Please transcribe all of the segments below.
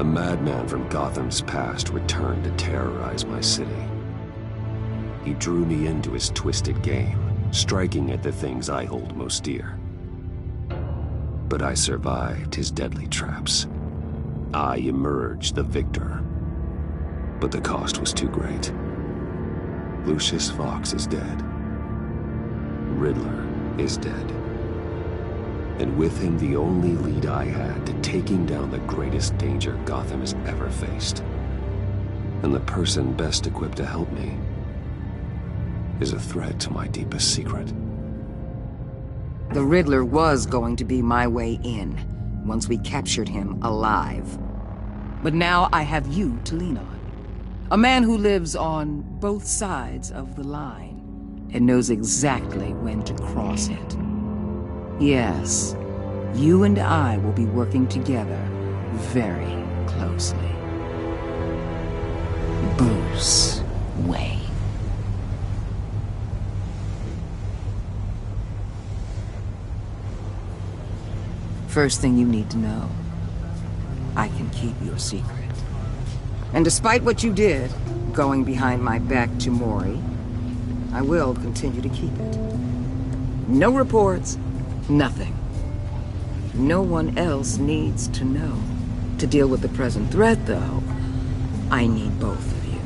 A madman from Gotham's past returned to terrorize my city. He drew me into his twisted game, striking at the things I hold most dear. But I survived his deadly traps. I emerged the victor. But the cost was too great. Lucius Fox is dead. Riddler is dead. And with him the only lead I had to taking down the greatest danger Gotham has ever faced. And the person best equipped to help me is a threat to my deepest secret. The Riddler was going to be my way in, once we captured him alive. But now I have you to lean on. A man who lives on both sides of the line, and knows exactly when to cross it. Yes, you and I will be working together very closely. Bruce Wayne. First thing you need to know, I can keep your secret. And despite what you did, going behind my back to Mori, I will continue to keep it. No reports, nothing. No one else needs to know. To deal with the present threat, though, I need both of you.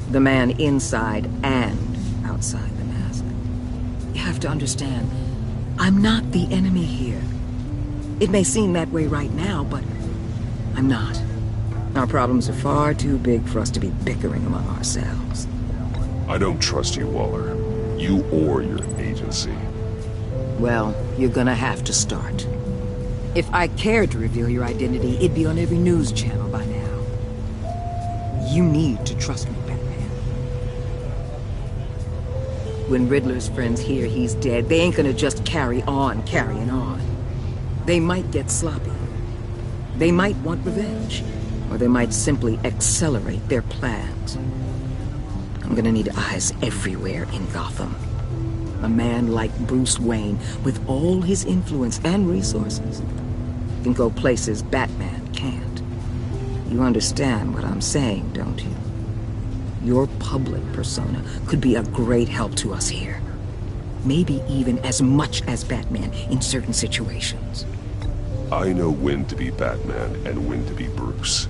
The man inside and outside the mask. You have to understand, I'm not the enemy here. It may seem that way right now, but I'm not. Our problems are far too big for us to be bickering among ourselves. I don't trust you, Waller. You or your agency. Well, you're gonna have to start. If I cared to reveal your identity, it'd be on every news channel by now. You need to trust me, Batman. When Riddler's friends hear he's dead, they ain't gonna just carry on carrying on. They might get sloppy. They might want revenge. Or they might simply accelerate their plans. I'm gonna need eyes everywhere in Gotham. A man like Bruce Wayne, with all his influence and resources, can go places Batman can't. You understand what I'm saying, don't you? Your public persona could be a great help to us here. Maybe even as much as Batman in certain situations. I know when to be Batman and when to be Bruce.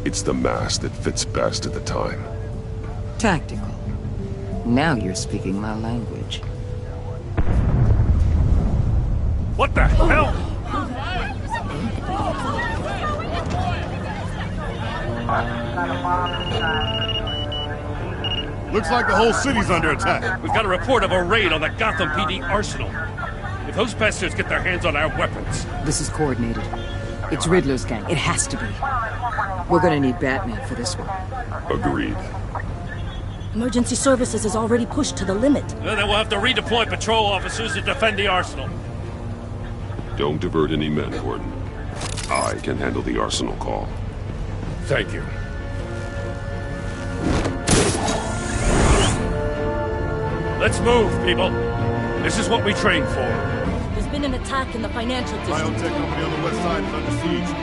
It's the mask that fits best at the time. Tactical. Now you're speaking my language. What the hell? Looks like the whole city's under attack. We've got a report of a raid on the Gotham PD arsenal. If those bastards get their hands on our weapons... This is coordinated. It's Riddler's gang. It has to be. We're gonna need Batman for this one. Agreed. Emergency services is already pushed to the limit. Then we'll have to redeploy patrol officers to defend the arsenal. Don't divert any men, Gordon. I can handle the arsenal call. Thank you. Let's move, people. This is what we trained for. There's been an attack in the financial district. Biotech company on the west side is under siege.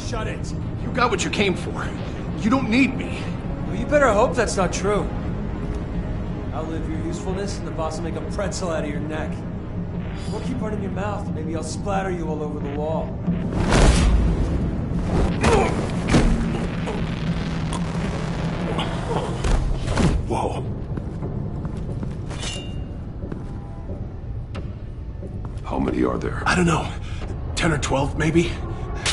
Shut it. You got what you came for. You don't need me. Well, you better hope that's not true. outlive your usefulness, and the boss will make a pretzel out of your neck. Or keep running your mouth, maybe I'll splatter you all over the wall. Whoa. How many are there? I don't know. 10 or 12, maybe?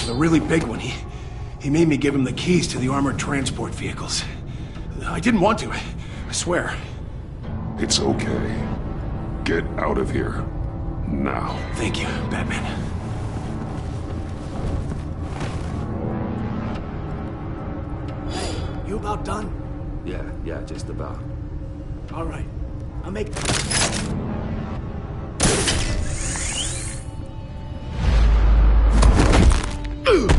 The really big one, he made me give him the keys to the armored transport vehicles. I didn't want to, I swear. It's okay. Get out of here. Now. Thank you, Batman. Hey, you about done? Yeah, just about. All right. I'll make...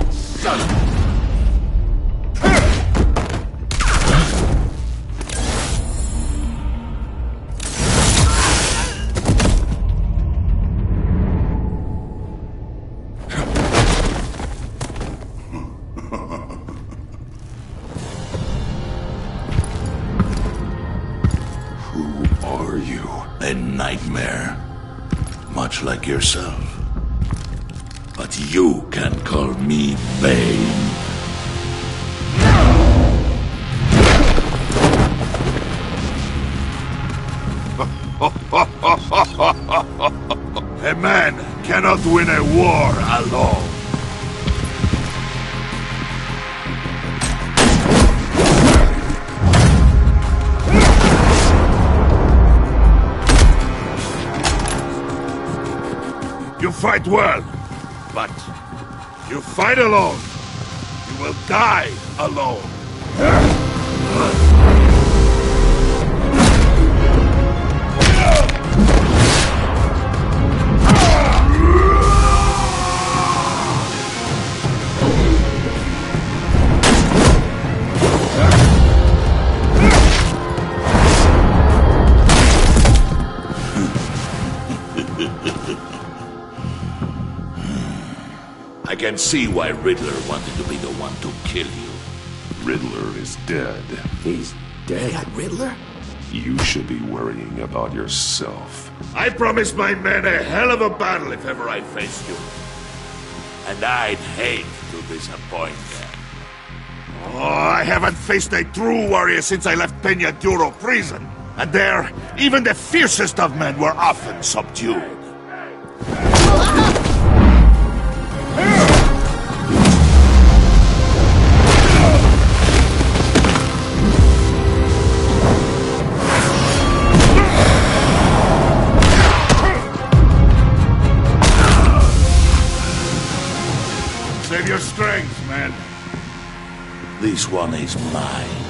Son of a... A nightmare, much like yourself. But you can call me Bane. A man cannot win a war alone. You fight well, but you fight alone. You will die alone. I can see why Riddler wanted to be the one to kill you. Riddler is dead. He's dead? That Riddler? You should be worrying about yourself. I promised my men a hell of a battle if ever I faced you. And I'd hate to disappoint them. Oh, I haven't faced a true warrior since I left Peña Duro prison. And there, even the fiercest of men were often subdued. Save your strength, man. This one is mine.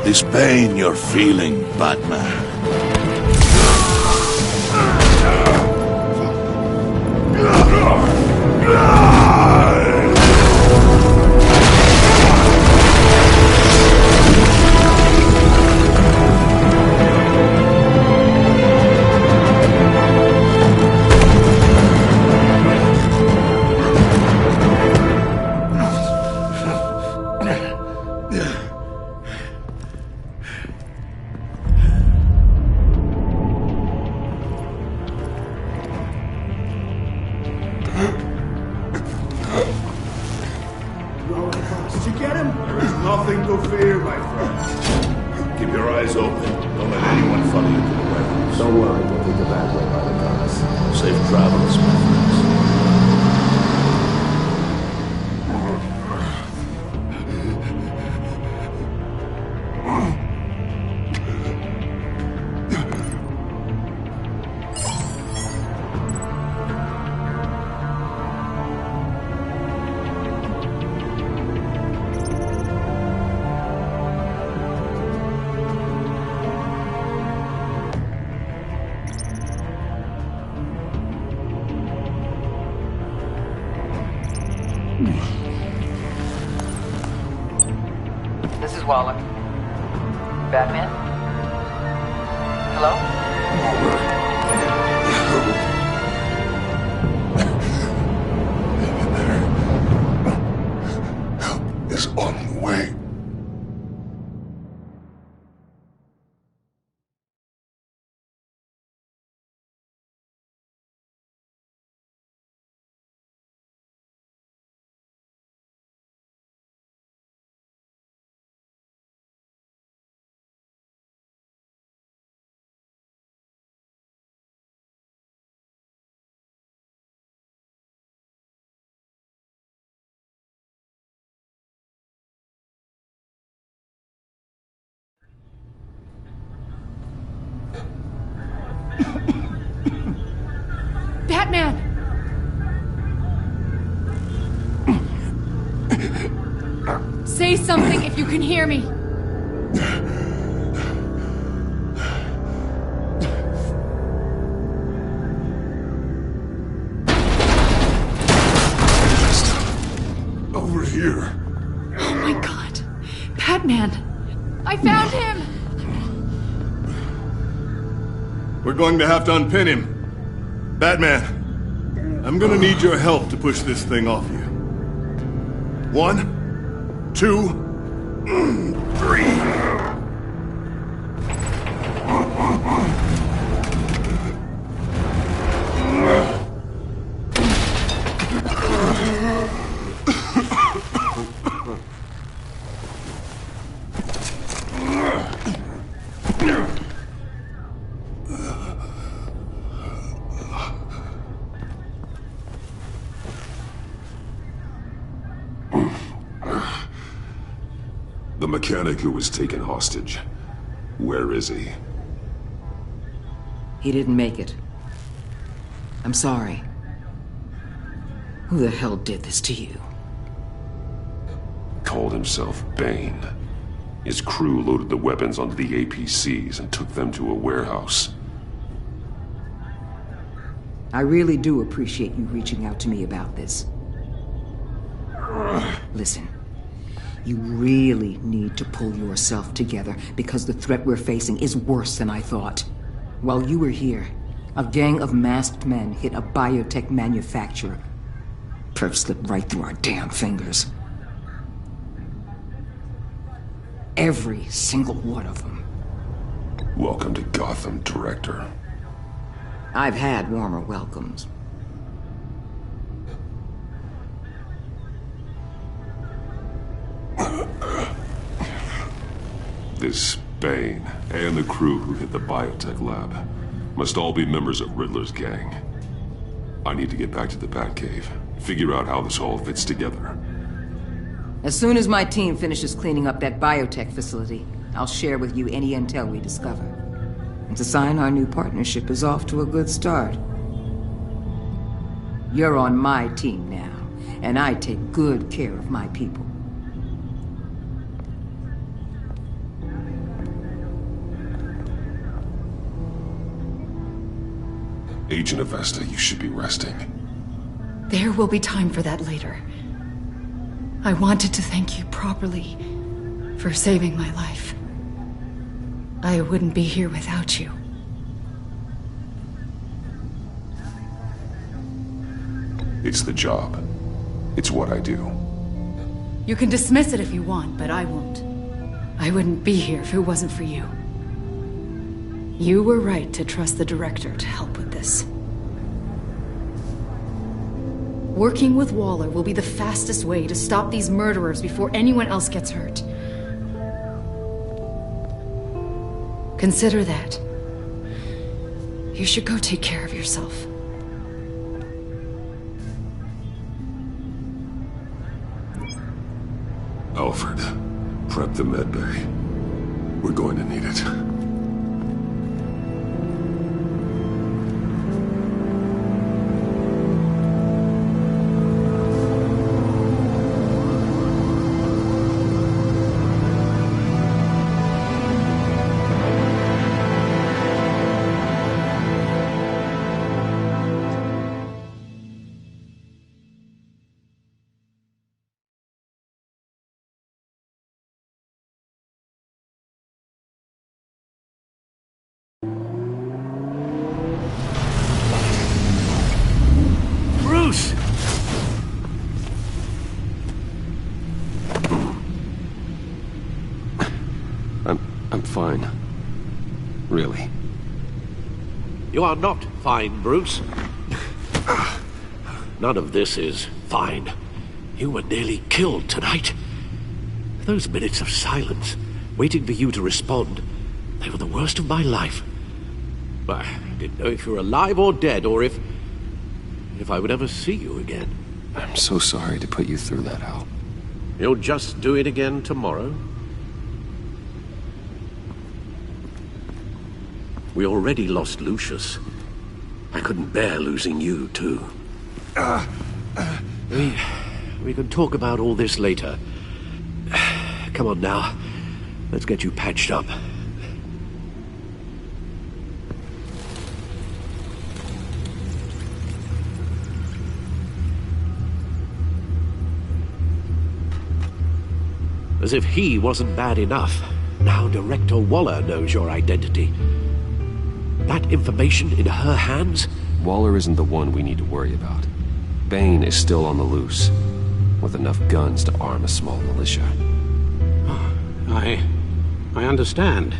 This pain you're feeling, Batman. Don't worry, we'll take the back way by the docks. Safe travels, my friends. This is Waller. Batman? Hello? Help is on the way. Batman! Say something if you can hear me. Over here. Oh my God. Batman! I found him! We're going to have to unpin him. Batman, I'm gonna need your help to push this thing off you. 1, 2, 3. The mechanic who was taken hostage. Where is he? He didn't make it. I'm sorry. Who the hell did this to you? Called himself Bane. His crew loaded the weapons onto the APCs and took them to a warehouse. I really do appreciate you reaching out to me about this. Listen, you really need to pull yourself together because the threat we're facing is worse than I thought. While you were here, a gang of masked men hit a biotech manufacturer. Perf slipped right through our damn fingers. Every single one of them. Welcome to Gotham, Director. I've had warmer welcomes. This Bane and the crew who hit the biotech lab must all be members of Riddler's gang. I need to get back to the Batcave, figure out how this all fits together. As soon as my team finishes cleaning up that biotech facility, I'll share with you any intel we discover. And to sign our new partnership is off to a good start. You're on my team now, and I take good care of my people. Agent Avesta, you should be resting. There will be time for that later. I wanted to thank you properly for saving my life. I wouldn't be here without you. It's the job. It's what I do. You can dismiss it if you want, but I won't. I wouldn't be here if it wasn't for you. You were right to trust the director to help with this. Working with Waller will be the fastest way to stop these murderers before anyone else gets hurt. Consider that. You should go take care of yourself. Alfred, prep the med bay. We're going to need it. Bruce! I'm fine. Really. You are not fine, Bruce. None of this is fine. You were nearly killed tonight. Those minutes of silence, waiting for you to respond, they were the worst of my life. I didn't know if you were alive or dead, or if I would ever see you again. I'm so sorry to put you through that, Al. You'll just do it again tomorrow? We already lost Lucius. I couldn't bear losing you, too. We can talk about all this later. Come on now. Let's get you patched up. As if he wasn't bad enough, now Director Waller knows your identity. That information in her hands? Waller isn't the one we need to worry about. Bane is still on the loose, with enough guns to arm a small militia. I understand.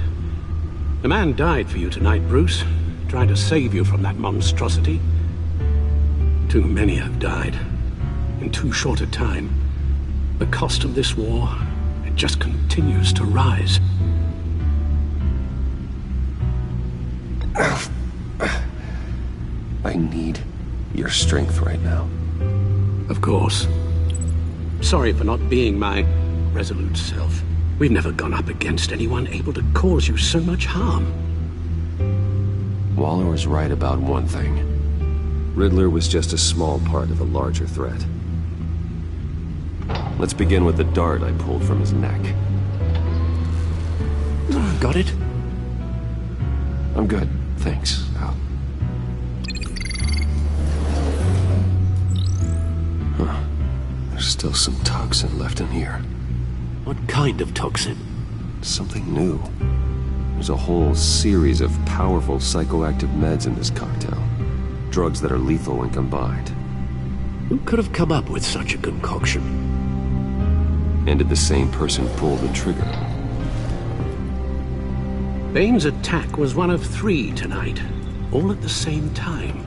The man died for you tonight, Bruce. Trying to save you from that monstrosity. Too many have died. In too short a time. The cost of this war, it just continues to rise. I need your strength right now. Of course. Sorry for not being my resolute self. We've never gone up against anyone able to cause you so much harm. Waller was right about one thing. Riddler was just a small part of a larger threat. Let's begin with the dart I pulled from his neck. Got it? I'm good, thanks, Al. Huh. There's still some toxin left in here. What kind of toxin? Something new. There's a whole series of powerful psychoactive meds in this cocktail. Drugs that are lethal when combined. Who could have come up with such a concoction? And did the same person pull the trigger? Bane's attack was one of 3 tonight, all at the same time.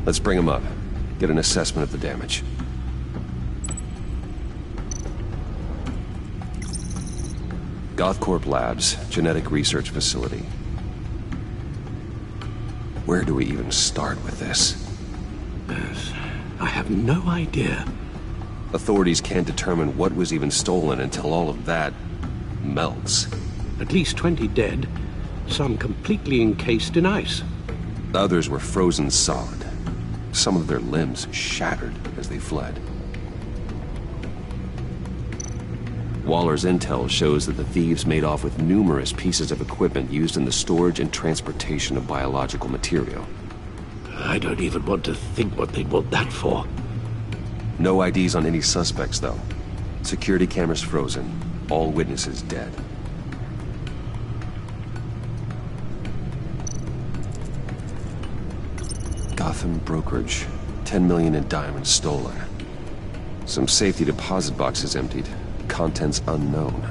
Let's bring him up. Get an assessment of the damage. Gothcorp Labs, genetic research facility. Where do we even start with this? Yes, I have no idea. Authorities can't determine what was even stolen until all of that melts. At least 20 dead, some completely encased in ice. Others were frozen solid. Some of their limbs shattered as they fled. Waller's intel shows that the thieves made off with numerous pieces of equipment used in the storage and transportation of biological material. I don't even want to think what they'd want that for. No IDs on any suspects, though. Security cameras frozen. All witnesses dead. Gotham brokerage. 10 million in diamonds stolen. Some safety deposit boxes emptied. Contents unknown.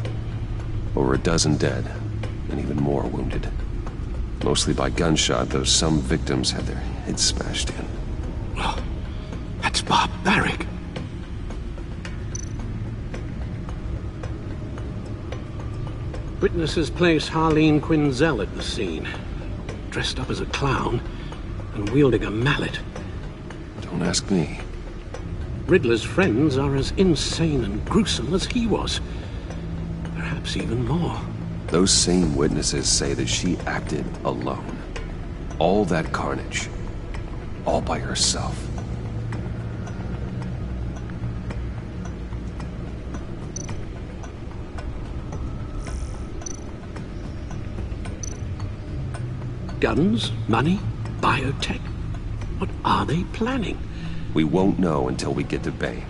Over a dozen dead, and even more wounded. Mostly by gunshot, though some victims had their heads smashed in. Oh, that's barbaric. Witnesses place Harleen Quinzel at the scene. Dressed up as a clown, and wielding a mallet. Don't ask me. Riddler's friends are as insane and gruesome as he was. Perhaps even more. Those same witnesses say that she acted alone. All that carnage. All by herself. Guns, money, biotech. What are they planning? We won't know until we get to Bane.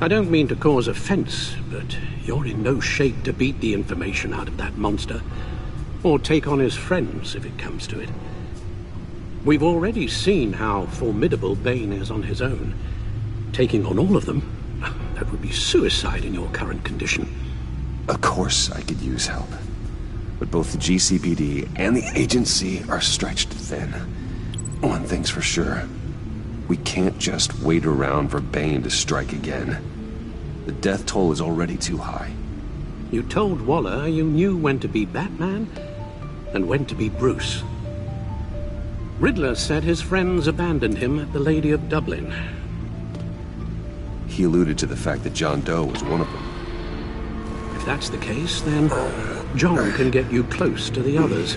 I don't mean to cause offense, but you're in no shape to beat the information out of that monster, or take on his friends if it comes to it. We've already seen how formidable Bane is on his own. Taking on all of them, that would be suicide in your current condition. Of course I could use help. But both the GCPD and the agency are stretched thin. One thing's for sure. We can't just wait around for Bane to strike again. The death toll is already too high. You told Waller you knew when to be Batman and when to be Bruce. Riddler said his friends abandoned him at the Lady of Dublin. He alluded to the fact that John Doe was one of them. If that's the case, then John can get you close to the others.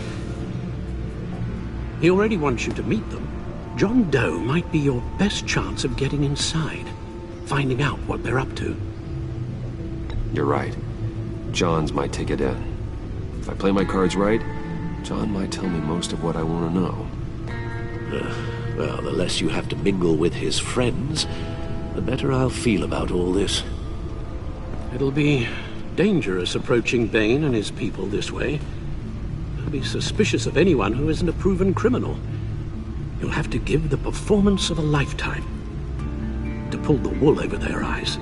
He already wants you to meet them. John Doe might be your best chance of getting inside, finding out what they're up to. You're right. John's my ticket in. If I play my cards right, John might tell me most of what I want to know. Well, the less you have to mingle with his friends, the better I'll feel about all this. It'll be dangerous approaching Bane and his people this way. They'll be suspicious of anyone who isn't a proven criminal. You'll have to give the performance of a lifetime to pull the wool over their eyes.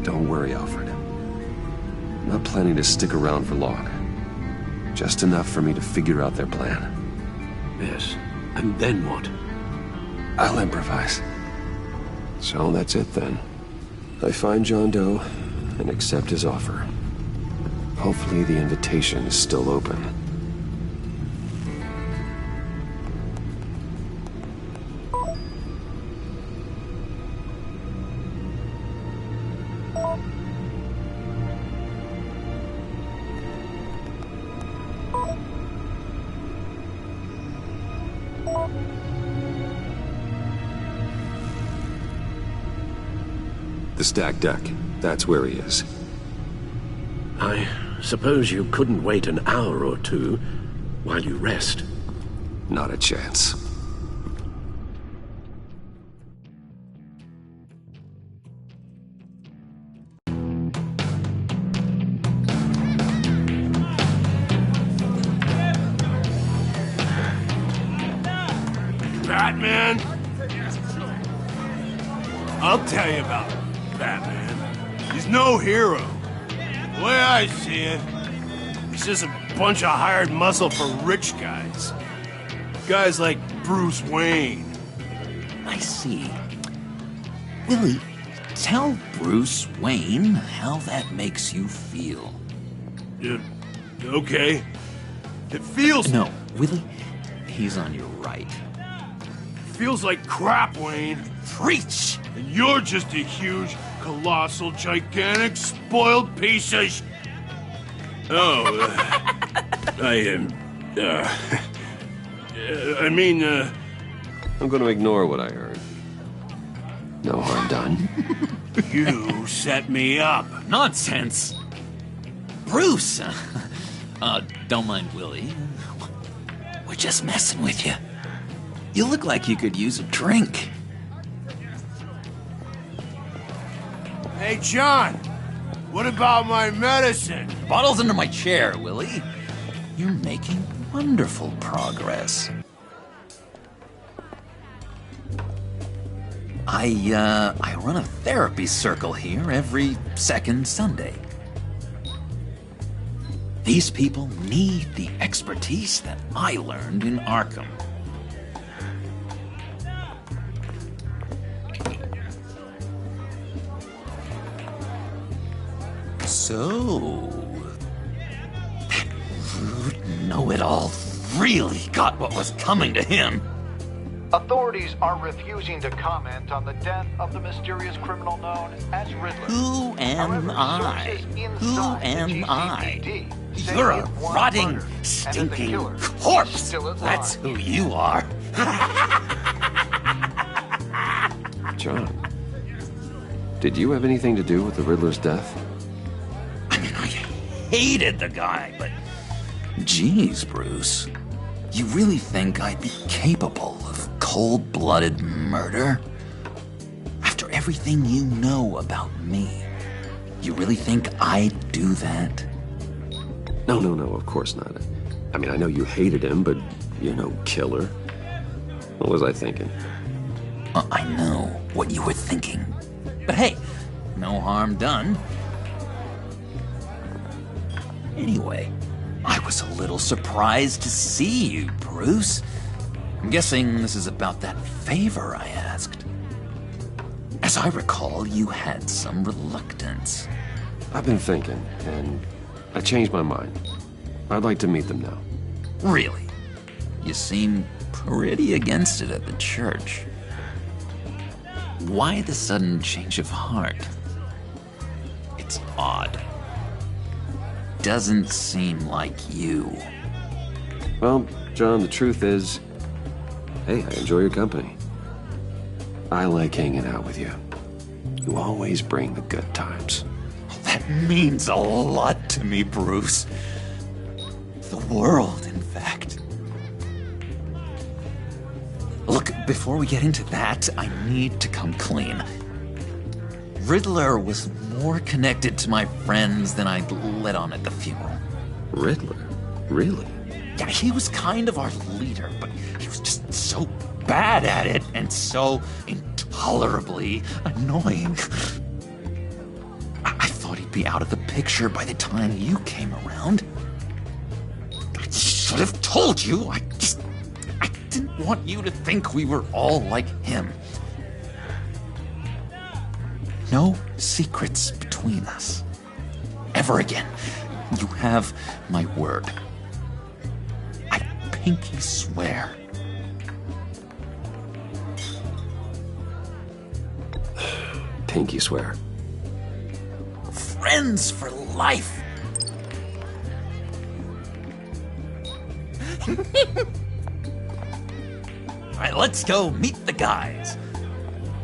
Don't worry, Alfred. I'm not planning to stick around for long. Just enough for me to figure out their plan. Yes, and then what? I'll improvise. So that's it then. I find John Doe and accept his offer. Hopefully the invitation is still open. The stacked deck. That's where he is. I suppose you couldn't wait an hour or two while you rest? Not a chance. Batman? I'll tell you about Batman. He's no hero. The way I see it, he's just a bunch of hired muscle for rich guys. Guys like Bruce Wayne. I see. Willie, tell Bruce Wayne how that makes you feel. Okay. It feels... No, Willie, he's on your right. Feels like crap, Wayne. Preach! And you're just a huge, colossal, gigantic, spoiled piece of I'm gonna ignore what I heard. No harm done. You set me up. Nonsense! Bruce! Don't mind Willie. We're just messing with you. You look like you could use a drink. Hey, John. What about my medicine? Bottle's under my chair, Willie. You're making wonderful progress. I run a therapy circle here every second Sunday. These people need the expertise that I learned in Arkham. So, that rude know-it-all really got what was coming to him. Authorities are refusing to comment on the death of the mysterious criminal known as Riddler. Who am I? Who am I? You're a rotting, stinking corpse. That's who you are. John, did you have anything to do with the Riddler's death? I mean, I hated the guy, but... Geez, Bruce. You really think I'd be capable of cold-blooded murder? After everything you know about me, you really think I'd do that? No, of course not. I mean, I know you hated him, but you're no killer. What was I thinking? I know what you were thinking. But hey, no harm done. Anyway, I was a little surprised to see you, Bruce. I'm guessing this is about that favor I asked. As I recall, you had some reluctance. I've been thinking, and I changed my mind. I'd like to meet them now. Really? You seem pretty against it at the church. Why the sudden change of heart? It's odd. Doesn't seem like you. Well, John, the truth is, hey, I enjoy your company. I like hanging out with you. You always bring the good times. That means a lot to me, Bruce. The world, in fact. Look, before we get into that, I need to come clean. Riddler was more connected to my friends than I'd let on at the funeral. Riddler? Really? Yeah, he was kind of our leader, but he was just so bad at it and so intolerably annoying. I thought he'd be out of the picture by the time you came around. I should have told you. I didn't want you to think we were all like him. No secrets between us. Ever again. You have my word. I pinky swear. Pinky swear. Friends for life. All right, let's go meet the guys.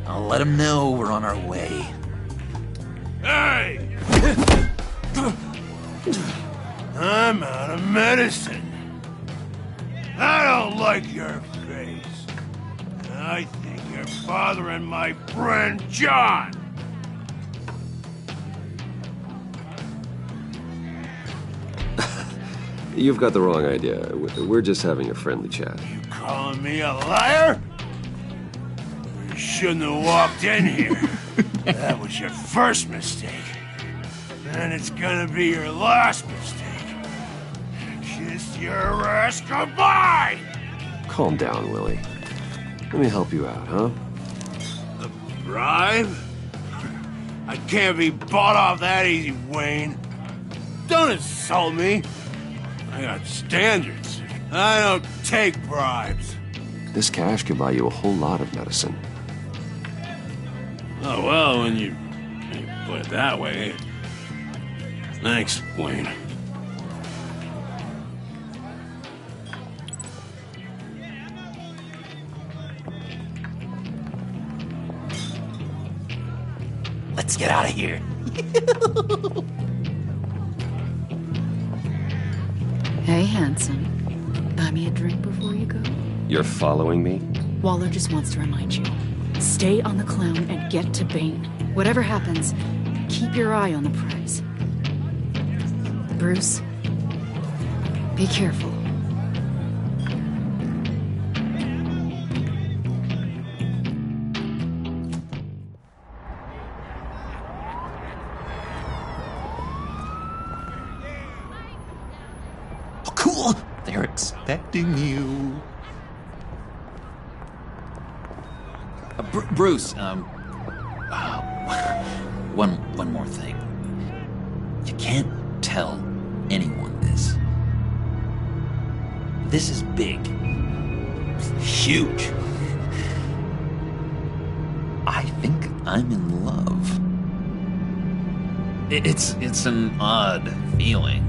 I'll let them know we're on our way. Hey! I'm out of medicine. I don't like your face. I think you're bothering my friend John. You've got the wrong idea. We're just having a friendly chat. You calling me a liar? You shouldn't have walked in here. That was your first mistake. And it's gonna be your last mistake. Kiss your ass goodbye! Calm down, Willie. Let me help you out, huh? A bribe? I can't be bought off that easy, Wayne. Don't insult me. I got standards. I don't take bribes. This cash could buy you a whole lot of medicine. Oh, well, when you put it that way. Thanks, Wayne. Let's get out of here. Hey, handsome. Buy me a drink before you go? You're following me? Waller just wants to remind you. Stay on the clown and get to Bane. Whatever happens, keep your eye on the prize. Bruce, be careful. Oh, cool! They're expecting you. Bruce, one more thing. You can't tell anyone this. This is big. Huge. I think I'm in love. It's an odd feeling.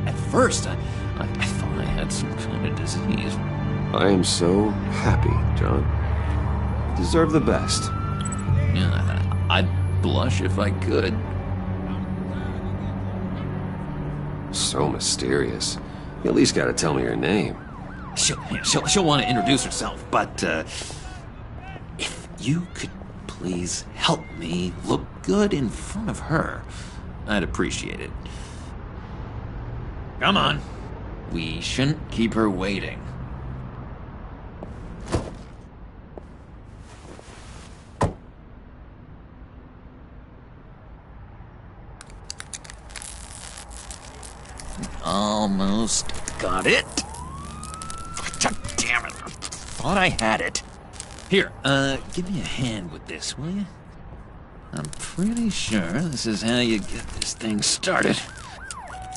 At first, I thought I had some kind of disease. I am so happy, John. You deserve the best. Yeah, I'd blush if I could. So mysterious. You at least gotta tell me your name. She'll want to introduce herself, but if you could please help me look good in front of her, I'd appreciate it. Come on. We shouldn't keep her waiting. Almost got it. Damn it. Thought I had it. Here, give me a hand with this, will you? I'm pretty sure this is how you get this thing started.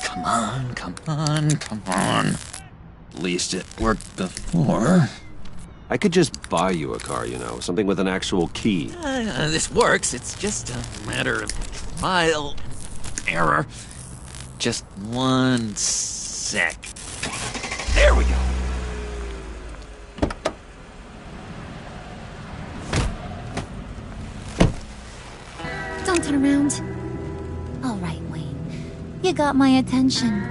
Come on, come on, come on. At least it worked before. I could just buy you a car, you know, something with an actual key. This works. It's just a matter of trial and error. Just one sec. There we go. Don't turn around. All right, Wayne. You got my attention.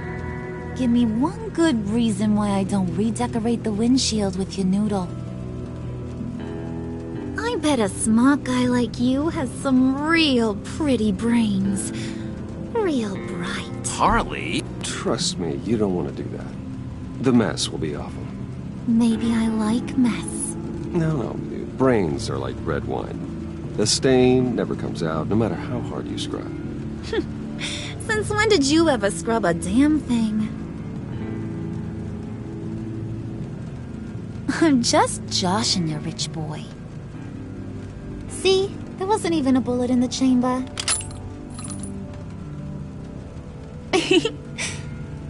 Give me one good reason why I don't redecorate the windshield with your noodle. I bet a smart guy like you has some real pretty brains. Real bright. Harley? Trust me, you don't want to do that. The mess will be awful. Maybe I like mess. No, brains are like red wine. The stain never comes out, no matter how hard you scrub. Since when did you ever scrub a damn thing? I'm just joshing you, rich boy. See? There wasn't even a bullet in the chamber.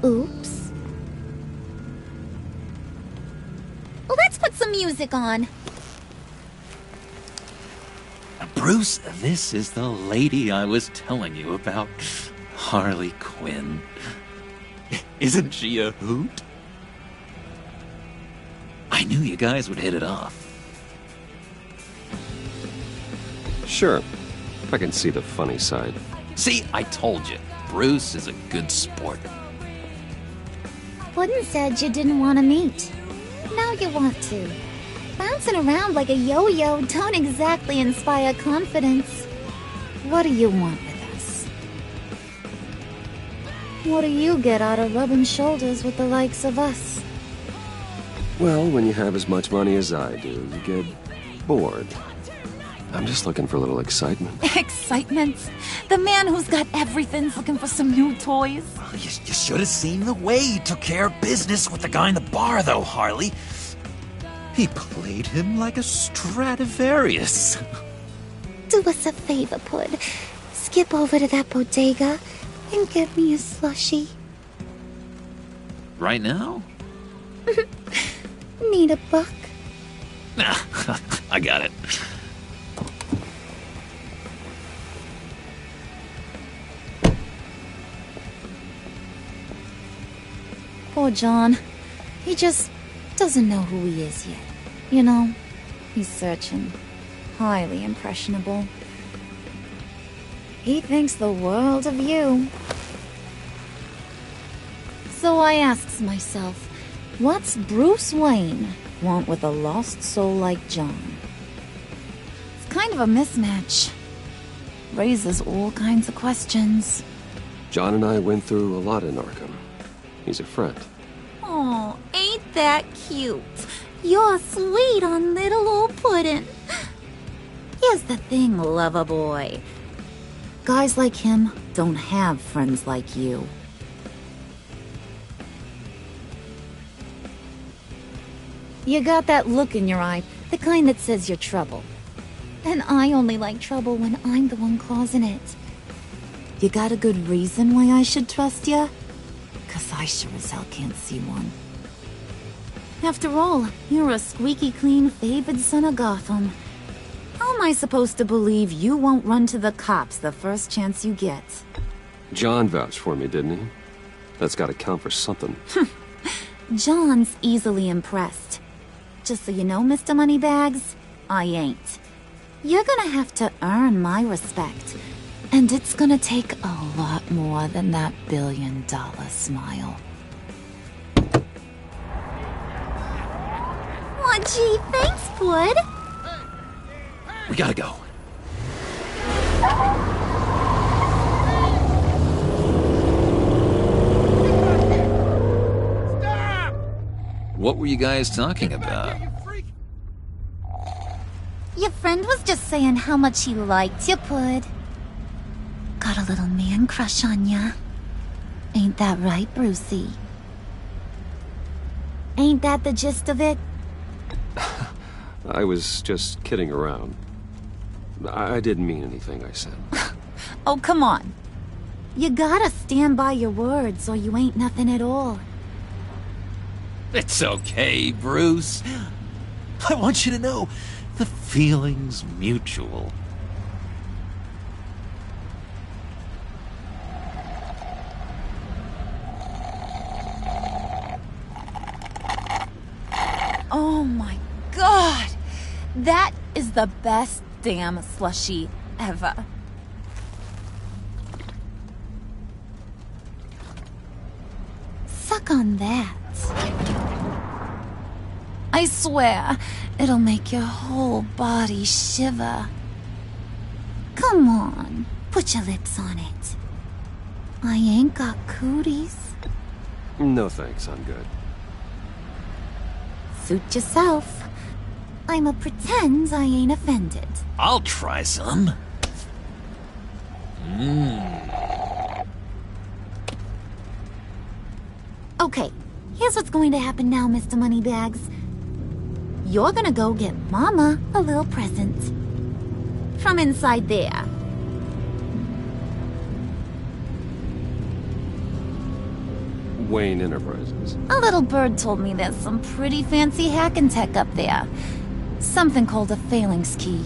Oops. Let's put some music on. Bruce, this is the lady I was telling you about. Harley Quinn. Isn't she a hoot? I knew you guys would hit it off. Sure. I can see the funny side. See, I told you. Bruce is a good sport. Wooden said you didn't want to meet. Now you want to. Bouncing around like a yo-yo don't exactly inspire confidence. What do you want with us? What do you get out of rubbing shoulders with the likes of us? Well, when you have as much money as I do, you get bored. I'm just looking for a little excitement. Excitement? The man who's got everything's looking for some new toys? You should have seen the way he took care of business with the guy in the bar, though, Harley. He played him like a Stradivarius. Do us a favor, Pud. Skip over to that bodega and get me a slushie. Right now? Need a buck? Nah, I got it. Poor John. He just doesn't know who he is yet. You know, he's searching. Highly impressionable. He thinks the world of you. So I asks myself, what's Bruce Wayne want with a lost soul like John? It's kind of a mismatch. Raises all kinds of questions. John and I went through a lot in Arkham. He's a friend. Oh, ain't that cute? You're sweet on little old puddin'. Here's the thing, lover boy. Guys like him don't have friends like you. You got that look in your eye, the kind that says you're trouble. And I only like trouble when I'm the one causing it. You got a good reason why I should trust you? 'Cause I sure as hell can't see one. After all, you're a squeaky clean favored son of Gotham. How am I supposed to believe you won't run to the cops the first chance you get? John vouched for me, didn't he? That's gotta count for something. John's easily impressed. Just so you know, Mr. Moneybags, I ain't. You're gonna have to earn my respect. And it's gonna take a lot more than that billion-dollar smile. Aw, gee, thanks, bud. We gotta go. What were you guys talking about? Your friend was just saying how much he liked you, Pud. Got a little man crush on ya. Ain't that right, Brucey? Ain't that the gist of it? I was just kidding around. I didn't mean anything I said. Oh, come on. You gotta stand by your words or you ain't nothing at all. It's okay, Bruce. I want you to know the feeling's mutual. Oh my god! That is the best damn slushie ever. Suck on that. I swear, it'll make your whole body shiver. Come on, put your lips on it. I ain't got cooties. No thanks, I'm good. Suit yourself. I'ma pretend I ain't offended. I'll try some. Okay, here's what's going to happen now, Mr. Moneybags. You're gonna go get Mama a little present. From inside there. Wayne Enterprises. A little bird told me there's some pretty fancy hacking tech up there. Something called a phalanx key.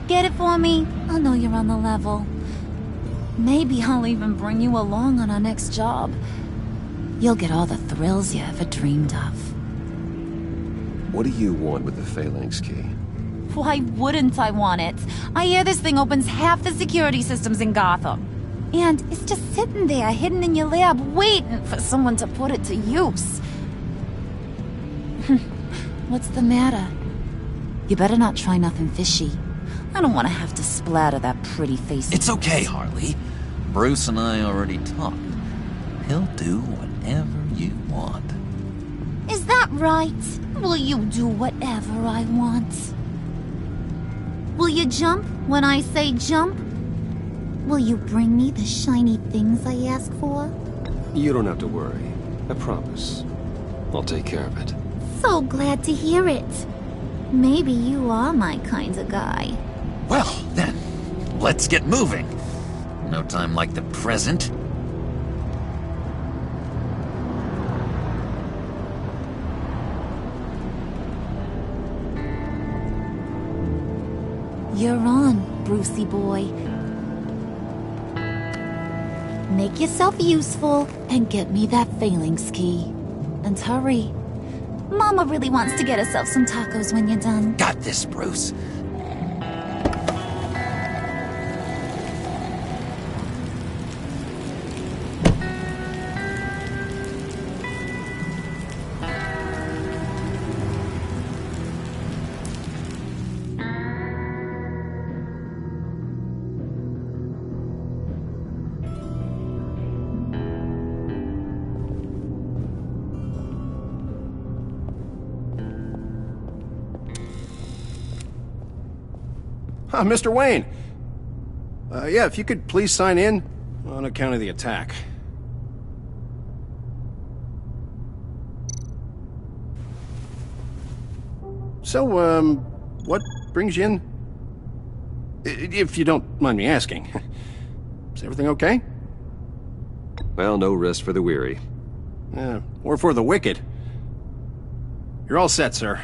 Get it for me? I'll know you're on the level. Maybe I'll even bring you along on our next job. You'll get all the thrills you ever dreamed of. What do you want with the phalanx key? Why wouldn't I want it? I hear this thing opens half the security systems in Gotham. And it's just sitting there, hidden in your lab, waiting for someone to put it to use. What's the matter? You better not try nothing fishy. I don't want to have to splatter that pretty face. It's okay, Harley. Bruce and I already talked. He'll do whatever you want. Is that right? Will you do whatever I want? Will you jump when I say jump? Will you bring me the shiny things I ask for? You don't have to worry. I promise. I'll take care of it. So glad to hear it. Maybe you are my kind of guy. Well, then, let's get moving. No time like the present. You're on, Brucey boy. Make yourself useful and get me that phalanx key. And hurry. Mama really wants to get herself some tacos when you're done. Got this, Bruce. Mr. Wayne. Yeah, if you could please sign in on account of the attack. So, what brings you in? If you don't mind me asking. Is everything okay? Well, no rest for the weary. Or for the wicked. You're all set, sir.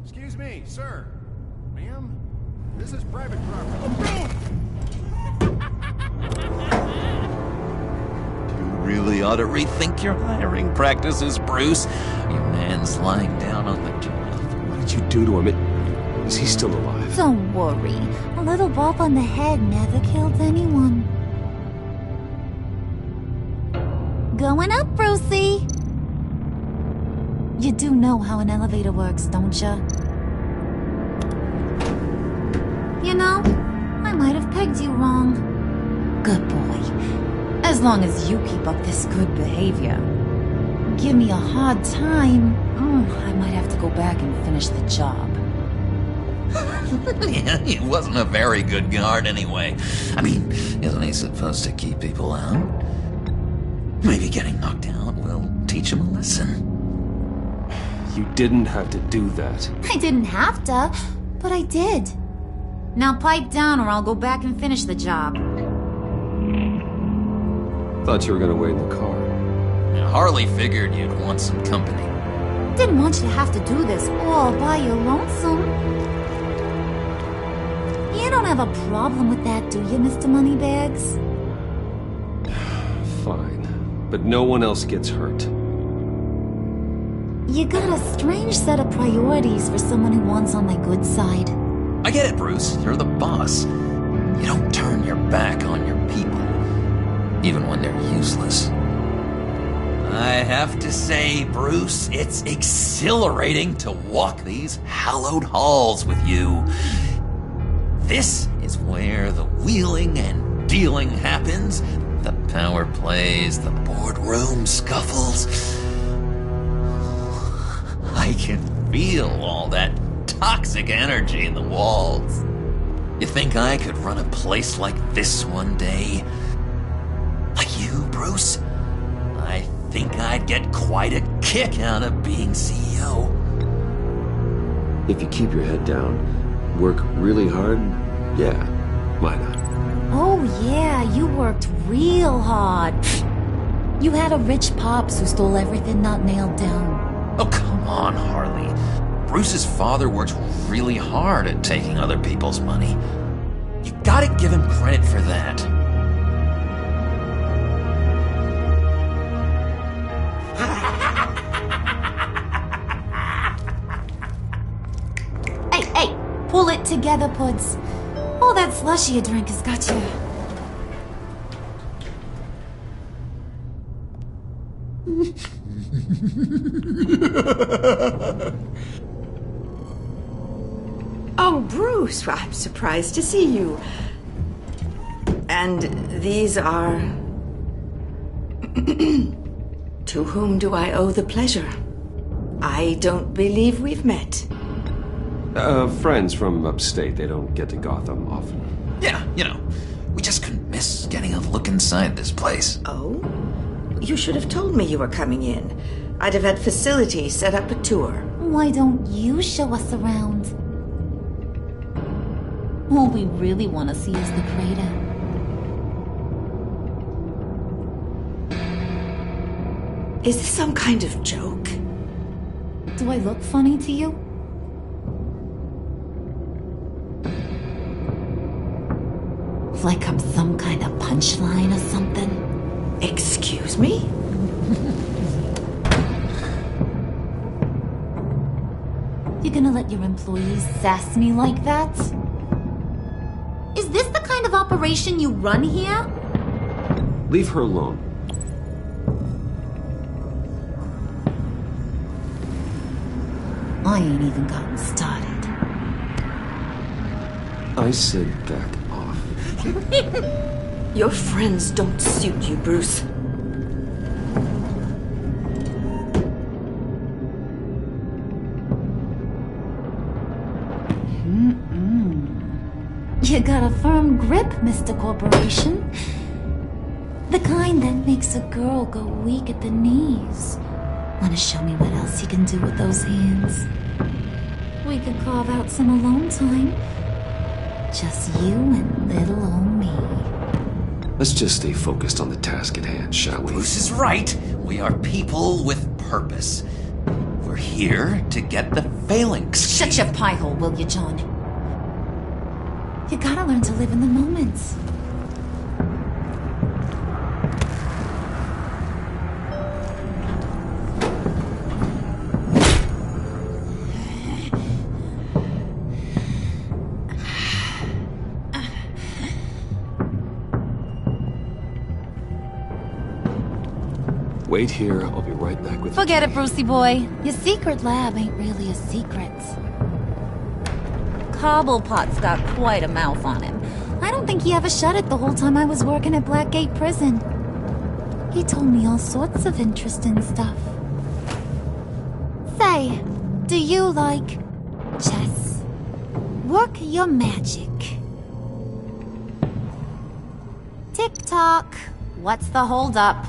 Excuse me, sir. Ma'am? This is private property. You really ought to rethink your hiring practices, Bruce. Your man's lying down on the job. What did you do to him? Is he still alive? Don't worry. A little bump on the head never killed anyone. Going up, Brucey! You do know how an elevator works, don't ya? You know, I might have pegged you wrong. Good boy. As long as you keep up this good behavior. Give me a hard time, I might have to go back and finish the job. Yeah, he wasn't a very good guard anyway. I mean, isn't he supposed to keep people out? Maybe getting knocked out will teach him a lesson. You didn't have to do that. I didn't have to, but I did. Now pipe down or I'll go back and finish the job. Thought you were gonna wait in the car. Harley figured you'd want some company. Didn't want you to have to do this all by your lonesome. You don't have a problem with that, do you, Mr. Moneybags? Fine. But no one else gets hurt. You got a strange set of priorities for someone who wants on my good side. I get it, Bruce. You're the boss. You don't turn your back on your people, even when they're useless. I have to say, Bruce, it's exhilarating to walk these hallowed halls with you. This is where the wheeling and dealing happens, the power plays, the boardroom scuffles. I can feel all that toxic energy in the walls. You think I could run a place like this one day? Like you, Bruce? I think I'd get quite a kick out of being CEO. If you keep your head down, work really hard, yeah, why not? Oh yeah, you worked real hard. You had a rich pops who stole everything not nailed down. Oh, come on, Harley. Bruce's father worked really hard at taking other people's money. You gotta give him credit for that. Hey, pull it together, Puds. All that slushy you drink has got you. Oh, Bruce, I'm surprised to see you. And these are... To whom do I owe the pleasure? I don't believe we've met. Friends from upstate. They don't get to Gotham often. Yeah, you know, we just couldn't miss getting a look inside this place. Oh? You should have told me you were coming in. I'd have had facilities set up a tour. Why don't you show us around? All we really want to see is the crater. Is this some kind of joke? Do I look funny to you? Like I'm some kind of punchline or something? Excuse me? You gonna let your employees sass me like that? Is this the kind of operation you run here? Leave her alone. I ain't even gotten started. I said back off. Your friends don't suit you, Bruce. You got a firm grip, Mr. Corporation. The kind that makes a girl go weak at the knees. Wanna show me what else you can do with those hands? we could carve out some alone time. Just you and little old me. Let's just stay focused on the task at hand, shall we? Bruce is right. We are people with purpose. We're here to get the phalanx. Shut your pie hole, will you, John? You gotta learn to live in the moments. Wait here, I'll be right back with you. Forget it, Brucey boy. Your secret lab ain't really a secret. Cobblepot's got quite a mouth on him. I don't think he ever shut it the whole time I was working at Blackgate Prison. He told me all sorts of interesting stuff. Say, do you like chess? Work your magic. Tick-tock. What's the holdup?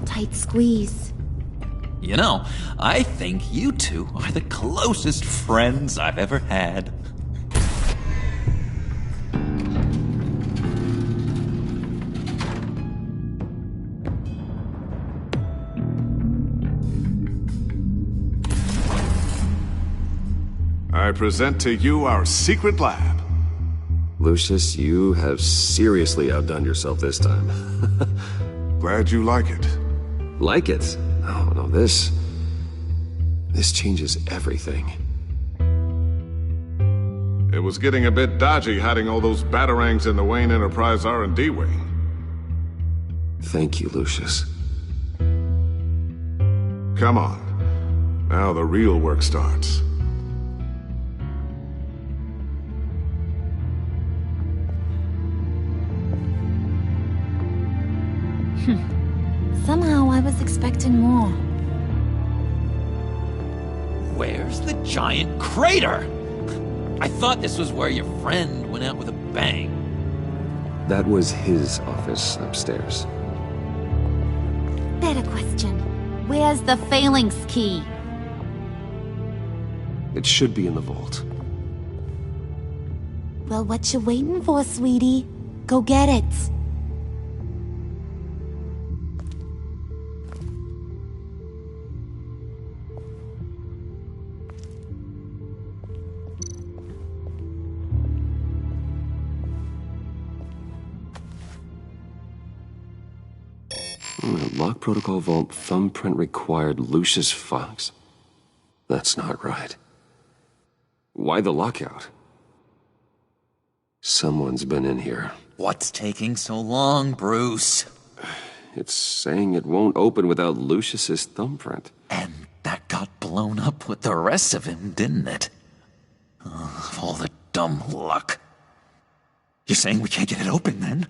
Tight squeeze. You know, I think you two are the closest friends I've ever had. I present to you our secret lab. Lucius, you have seriously outdone yourself this time. Glad you like it. Like it? Oh, no, this changes everything. It was getting a bit dodgy hiding all those batarangs in the Wayne Enterprise R&D wing. Thank you, Lucius. Come on. Now the real work starts. Somehow I was expecting more. Where's the giant crater? I thought this was where your friend went out with a bang. That was his office upstairs. Better question. Where's the phalanx key? It should be in the vault. Well, what you waiting for, sweetie? Go get it. Lock protocol vault thumbprint required Lucius Fox. That's not right. Why the lockout? Someone's been in here. What's taking so long, Bruce? It's saying it won't open without Lucius's thumbprint. And that got blown up with the rest of him, didn't it? All the dumb luck. You're saying we can't get it open, then?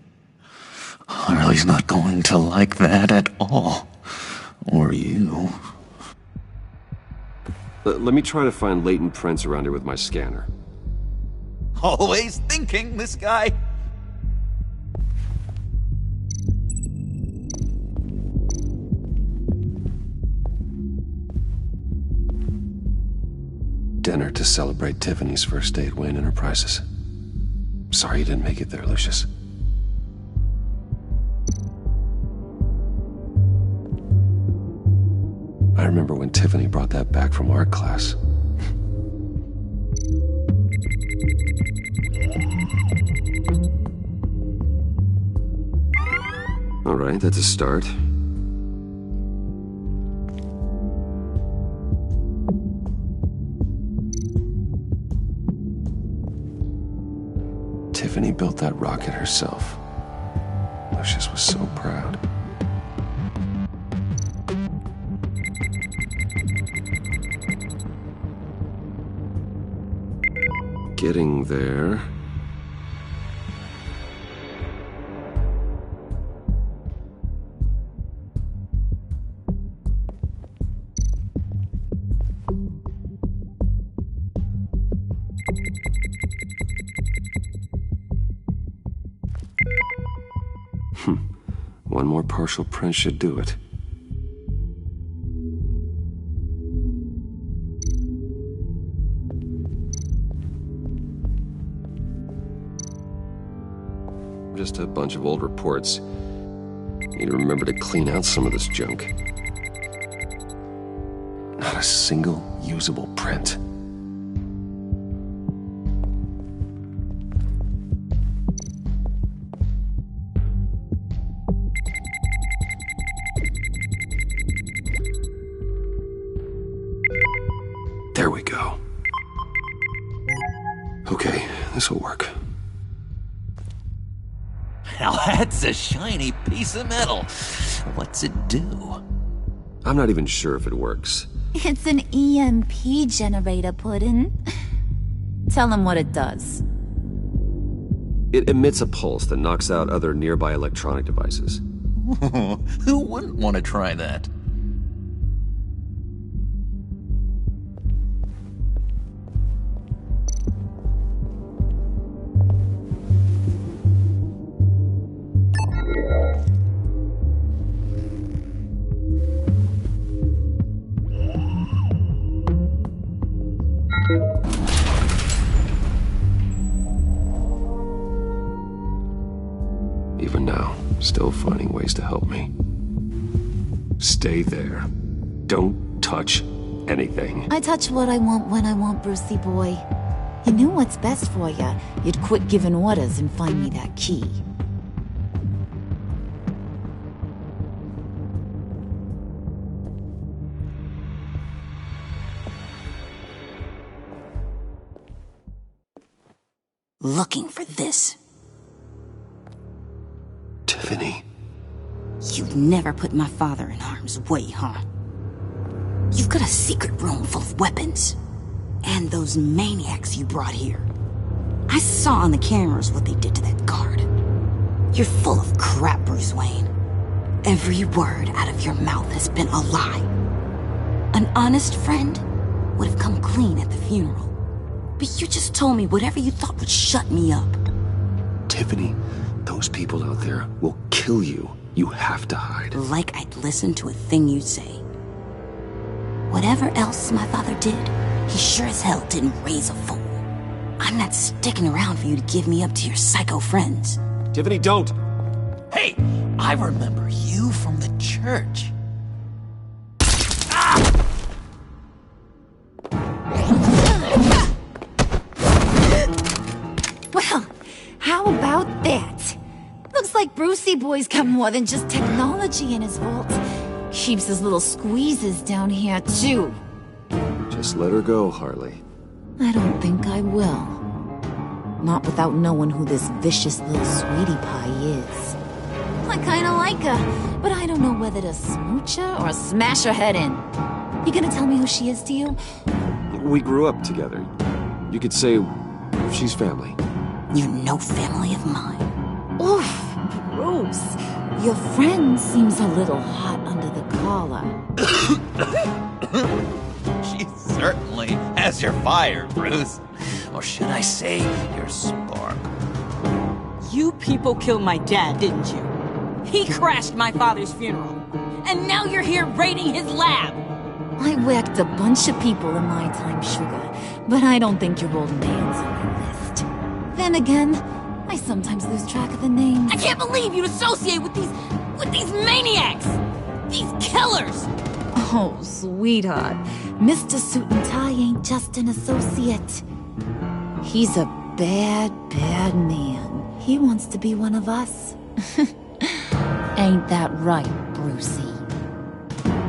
Harley's not going to like that at all. Or you. Let me try to find latent prints around here with my scanner. Always thinking, this guy. Dinner to celebrate Tiffany's first day at Wayne Enterprises. Sorry you didn't make it there, Lucius. I remember when Tiffany brought that back from art class. All right, that's a start. Tiffany built that rocket herself. Lucius was so proud. Getting there. One more partial print should do it. Just a bunch of old reports. Need to remember to clean out some of this junk. Not a single usable print. There we go. Okay, this'll work. Now that's a shiny piece of metal. What's it do? I'm not even sure if it works. It's an EMP generator, Puddin'. Tell him what it does. It emits a pulse that knocks out other nearby electronic devices. Who wouldn't want to try that? Even now, still finding ways to help me. Stay there. Don't touch anything. I touch what I want when I want, Brucey boy. You knew what's best for you. You'd quit giving orders and find me that key. Looking for this. Tiffany. You'd never put my father in harm's way, huh? You've got a secret room full of weapons. And those maniacs you brought here. I saw on the cameras what they did to that guard. You're full of crap, Bruce Wayne. Every word out of your mouth has been a lie. An honest friend would have come clean at the funeral. But you just told me whatever you thought would shut me up. Tiffany, those people out there will kill you. You have to hide. Like I'd listen to a thing you say. Whatever else my father did, he sure as hell didn't raise a fool. I'm not sticking around for you to give me up to your psycho friends. Tiffany, don't! Hey, I remember you from the church. Well, how about that? Looks like Brucey boy's got more than just technology in his vault. Keeps his little squeezes down here, too. Just let her go, Harley. I don't think I will. Not without knowing who this vicious little sweetie pie is. I kinda like her, but I don't know whether to smooch her or smash her head in. You gonna tell me who she is to you? We grew up together. You could say she's family. You're no family of mine. Oof, Bruce. Your friend seems a little hot under the collar. She certainly has your fire, Bruce. Or should I say, your spark. You people killed my dad, didn't you? He crashed my father's funeral. And now you're here raiding his lab. I whacked a bunch of people in my time, Sugar, but I don't think your old man's on the list. Then again, I sometimes lose track of the names. I can't believe you'd associate with these maniacs! These killers! Oh, sweetheart. Mr. Suit and Tie ain't just an associate. He's a bad, bad man. He wants to be one of us. Ain't that right, Brucey?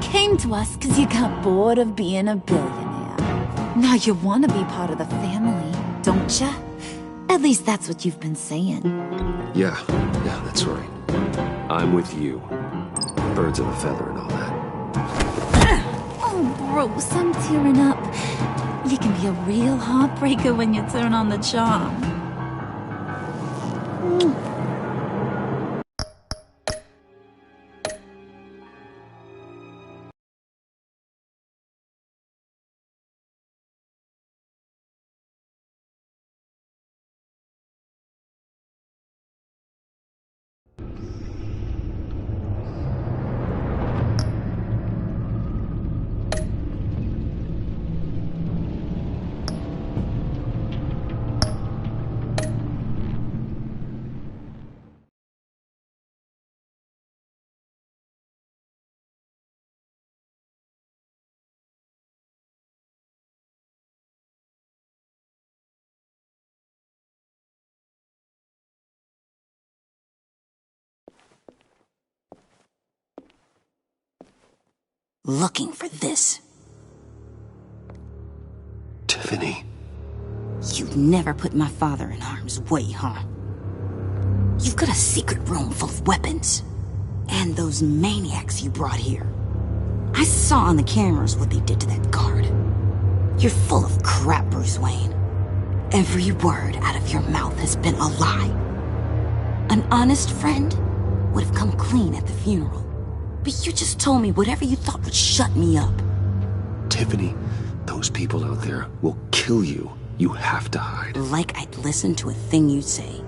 Came to us because you got bored of being a billionaire. Now you want to be part of the family, don't ya? At least that's what you've been saying. Yeah, that's right. I'm with you. Birds of a feather and all that. Oh, Bruce, I'm tearing up. You can be a real heartbreaker when you turn on the charm. looking for this. Tiffany. You'd never put my father in harm's way, huh? You've got a secret room full of weapons. And those maniacs you brought here. I saw on the cameras what they did to that guard. You're full of crap, Bruce Wayne. Every word out of your mouth has been a lie. An honest friend would have come clean at the funeral. But you just told me whatever you thought would shut me up. Tiffany, those people out there will kill you. You have to hide. Like I'd listen to a thing you say.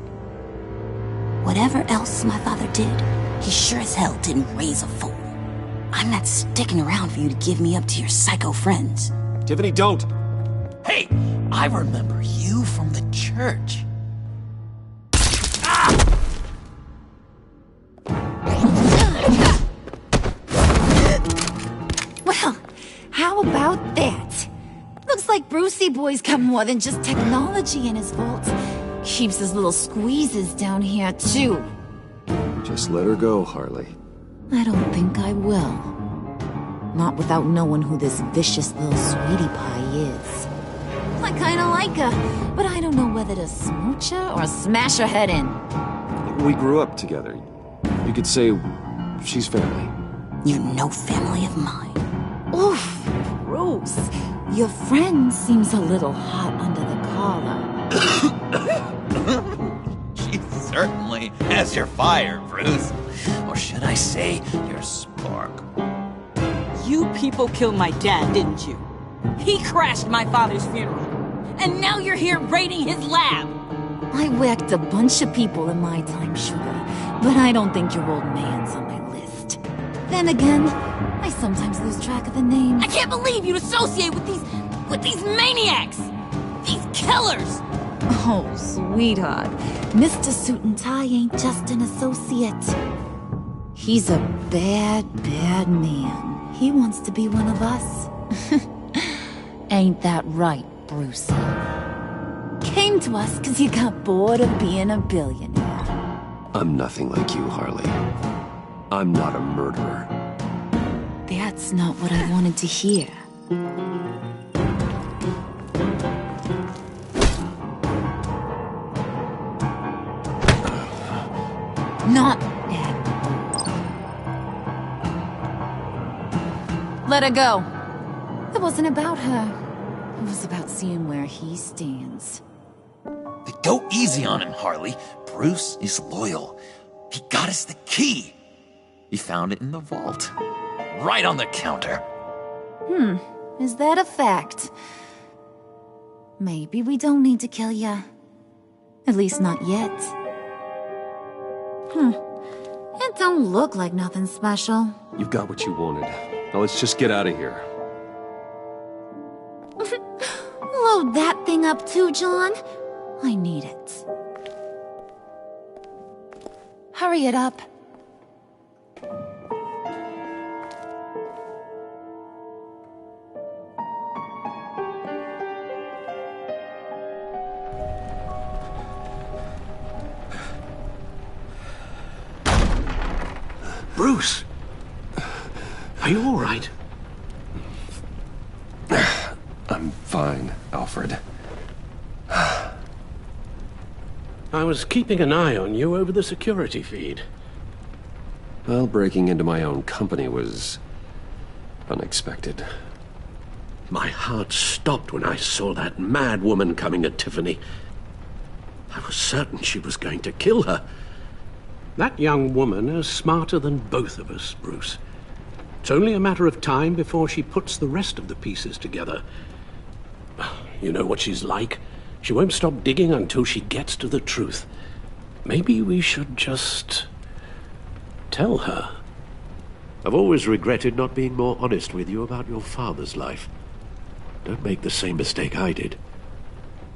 Whatever else my father did, he sure as hell didn't raise a fool. I'm not sticking around for you to give me up to your psycho friends. Tiffany, don't! Hey, I remember you from the church. Well, how about that? Looks like Brucey Boy's got more than just technology in his vault. Keeps his little squeezes down here, too. Just let her go, Harley. I don't think I will. Not without knowing who this vicious little sweetie pie is. I kinda like her, but I don't know whether to smooch her or smash her head in. We grew up together. You could say she's family. You're no family of mine. Oof, Bruce. Your friend seems a little hot under the collar. She certainly has your fire, Bruce. Or should I say, your spark. You people killed my dad, didn't you? He crashed my father's funeral. And now you're here raiding his lab. I whacked a bunch of people in my time, sugar. But I don't think your old man's on my list. Then again, I sometimes lose track of the names. I can't believe you'd associate with these maniacs! These killers! Oh, sweetheart. Mr. Suit and Tie ain't just an associate. He's a bad, bad man. He wants to be one of us. Ain't that right, Brucey? Came to us because you got bored of being a billionaire. I'm nothing like you, Harley. I'm not a murderer. That's not what I wanted to hear. Not at all. Let her go. It wasn't about her. It was about seeing where he stands. Go easy on him, Harley. Bruce is loyal. He got us the key. He found it in the vault. Right on the counter. Is that a fact? Maybe we don't need to kill ya. At least not yet. It don't look like nothing special. You've got what you wanted. Now let's just get out of here. Load that thing up too, John. I need it. Hurry it up. Bruce! Are you all right? I'm fine, Alfred. I was keeping an eye on you over the security feed. Well, breaking into my own company was unexpected. My heart stopped when I saw that mad woman coming at Tiffany. I was certain she was going to kill her. That young woman is smarter than both of us, Bruce. It's only a matter of time before she puts the rest of the pieces together. You know what she's like. She won't stop digging until she gets to the truth. Maybe we should just tell her. I've always regretted not being more honest with you about your father's life. Don't make the same mistake I did.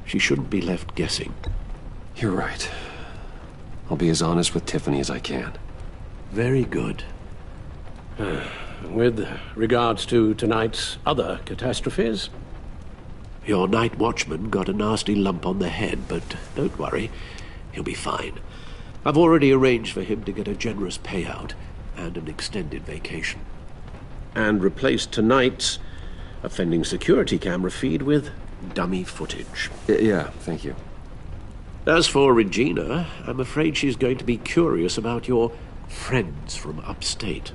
She shouldn't be left guessing. You're right. I'll be as honest with Tiffany as I can. Very good. With regards to tonight's other catastrophes? Your night watchman got a nasty lump on the head, but don't worry. He'll be fine. I've already arranged for him to get a generous payout and an extended vacation. and replace tonight's offending security camera feed with dummy footage. Yeah, thank you. As for Regina, I'm afraid she's going to be curious about your friends from upstate.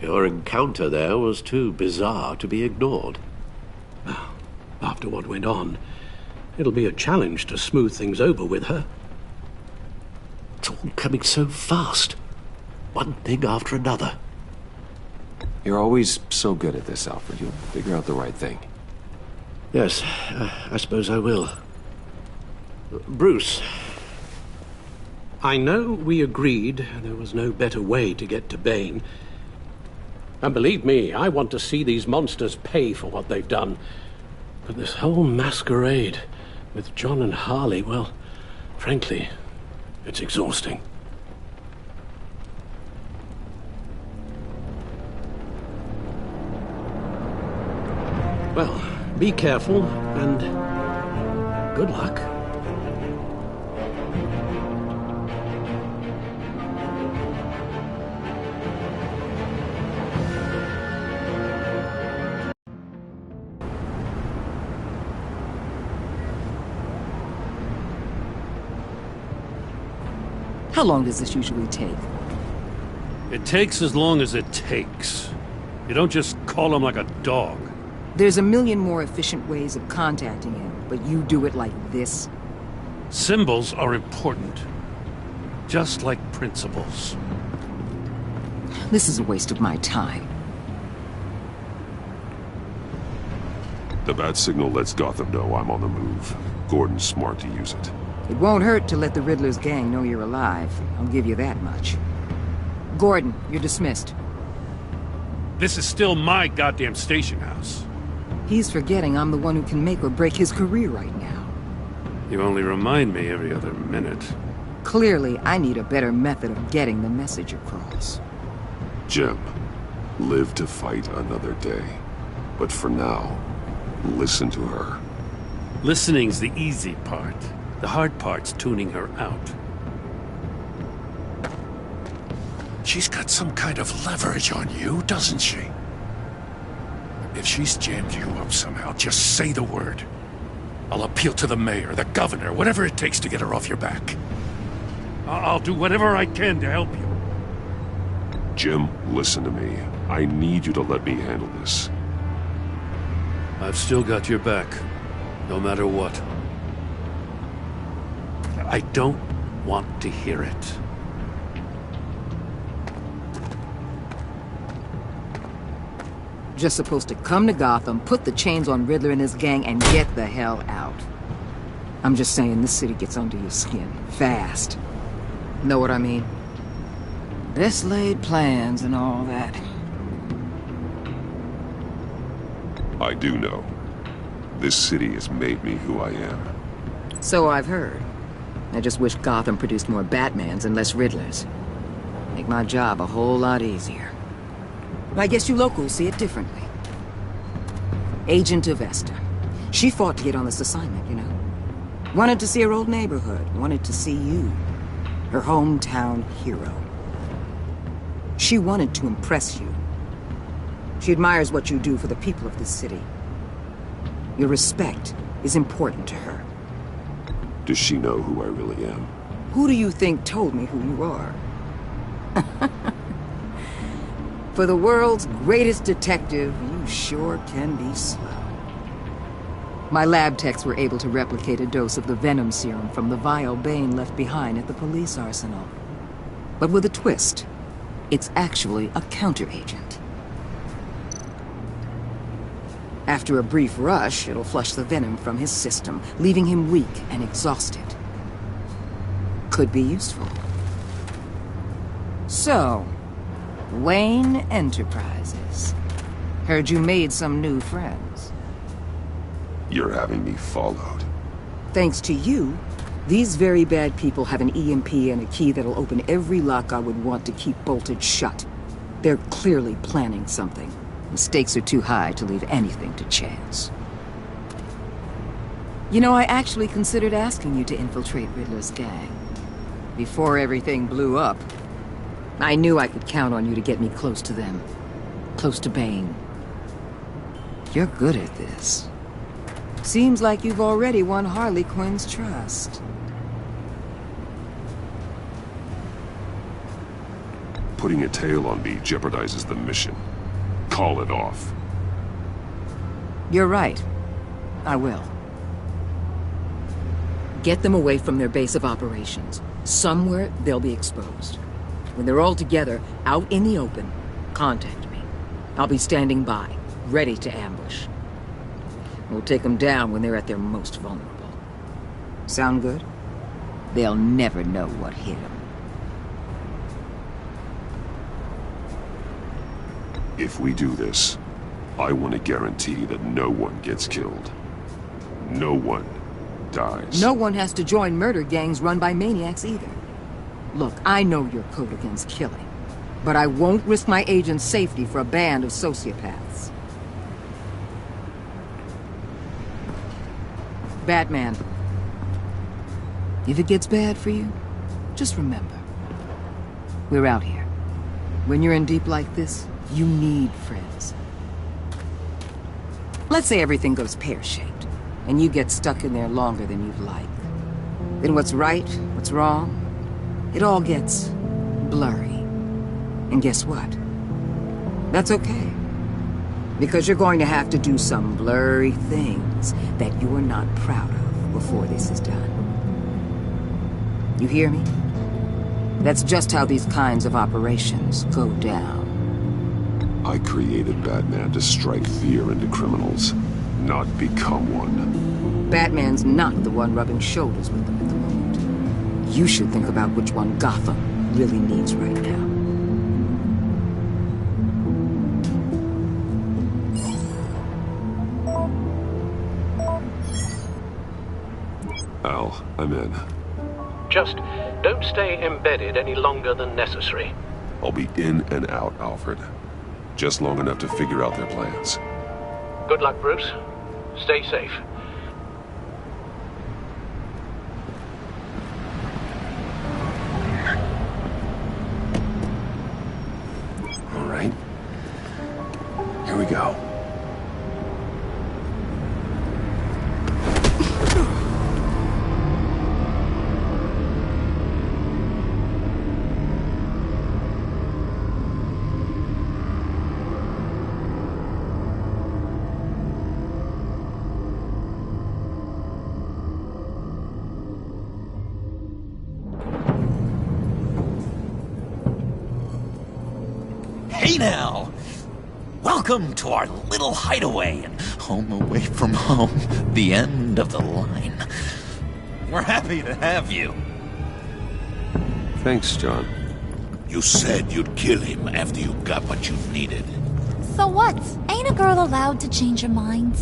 Your encounter there was too bizarre to be ignored. Well, after what went on, it'll be a challenge to smooth things over with her. It's all coming so fast. One thing after another. You're always so good at this, Alfred. You'll figure out the right thing. Yes, I suppose I will. Bruce. I know we agreed there was no better way to get to Bane. And believe me, I want to see these monsters pay for what they've done. But this whole masquerade with John and Harley, well, frankly, it's exhausting. Well, be careful, and good luck. How long does this usually take? It takes as long as it takes. You don't just call him like a dog. There's a million more efficient ways of contacting him, but you do it like this? Symbols are important. Just like principles. This is a waste of my time. The bat signal lets Gotham know I'm on the move. Gordon's smart to use it. It won't hurt to let the Riddler's gang know you're alive. I'll give you that much. Gordon, you're dismissed. This is still my goddamn station house. He's forgetting I'm the one who can make or break his career right now. You only remind me every other minute. Clearly, I need a better method of getting the message across. Jim, live to fight another day. But for now, listen to her. Listening's the easy part. The hard part's tuning her out. She's got some kind of leverage on you, doesn't she? If she's jammed you up somehow, just say the word. I'll appeal to the mayor, the governor, whatever it takes to get her off your back. I'll do whatever I can to help you. Jim, listen to me. I need you to let me handle this. I've still got your back, no matter what. I don't want to hear it. Just supposed to come to Gotham, put the chains on Riddler and his gang, and get the hell out. I'm just saying, this city gets under your skin. Fast. Know what I mean? Best laid plans and all that. I do know. This city has made me who I am. So I've heard. I just wish Gotham produced more Batmans and less Riddlers. Make my job a whole lot easier. I guess you locals see it differently. Agent Avesta. She fought to get on this assignment, you know. Wanted to see her old neighborhood. Wanted to see you. Her hometown hero. She wanted to impress you. She admires what you do for the people of this city. Your respect is important to her. Does she know who I really am? Who do you think told me who you are? For the world's greatest detective, you sure can be slow. My lab techs were able to replicate a dose of the venom serum from the vial Bane left behind at the police arsenal. But with a twist, it's actually a counter-agent. After a brief rush, it'll flush the venom from his system, leaving him weak and exhausted. Could be useful. So, Wayne Enterprises. Heard you made some new friends. You're having me followed. Thanks to you, these very bad people have an EMP and a key that'll open every lock I would want to keep bolted shut. They're clearly planning something. The stakes are too high to leave anything to chance. You know, I actually considered asking you to infiltrate Riddler's gang. Before everything blew up, I knew I could count on you to get me close to them. close to Bane. You're good at this. Seems like you've already won Harley Quinn's trust. Putting a tail on me jeopardizes the mission. Call it off. You're right. I will. Get them away from their base of operations. Somewhere they'll be exposed. When they're all together, out in the open, contact me. I'll be standing by, ready to ambush. We'll take them down when they're at their most vulnerable. Sound good? They'll never know what hit them. If we do this, I want to guarantee that no one gets killed. No one dies. No one has to join murder gangs run by maniacs either. Look, I know your code against killing, but I won't risk my agent's safety for a band of sociopaths. Batman, if it gets bad for you, just remember, we're out here. When you're in deep like this, you need friends. Let's say everything goes pear-shaped, and you get stuck in there longer than you'd like. Then what's right, what's wrong, it all gets blurry. And guess what? That's okay. Because you're going to have to do some blurry things that you're not proud of before this is done. You hear me? That's just how these kinds of operations go down. I created Batman to strike fear into criminals, not become one. Batman's not the one rubbing shoulders with them at the moment. You should think about which one Gotham really needs right now. Al, I'm in. Just don't stay embedded any longer than necessary. I'll be in and out, Alfred. Just long enough to figure out their plans. Good luck, Bruce. Stay safe. All right. Here we go. Hey now! Welcome to our little hideaway and home away from home, the end of the line. We're happy to have you. Thanks, John. You said you'd kill him after you got what you needed. So what? Ain't a girl allowed to change her mind?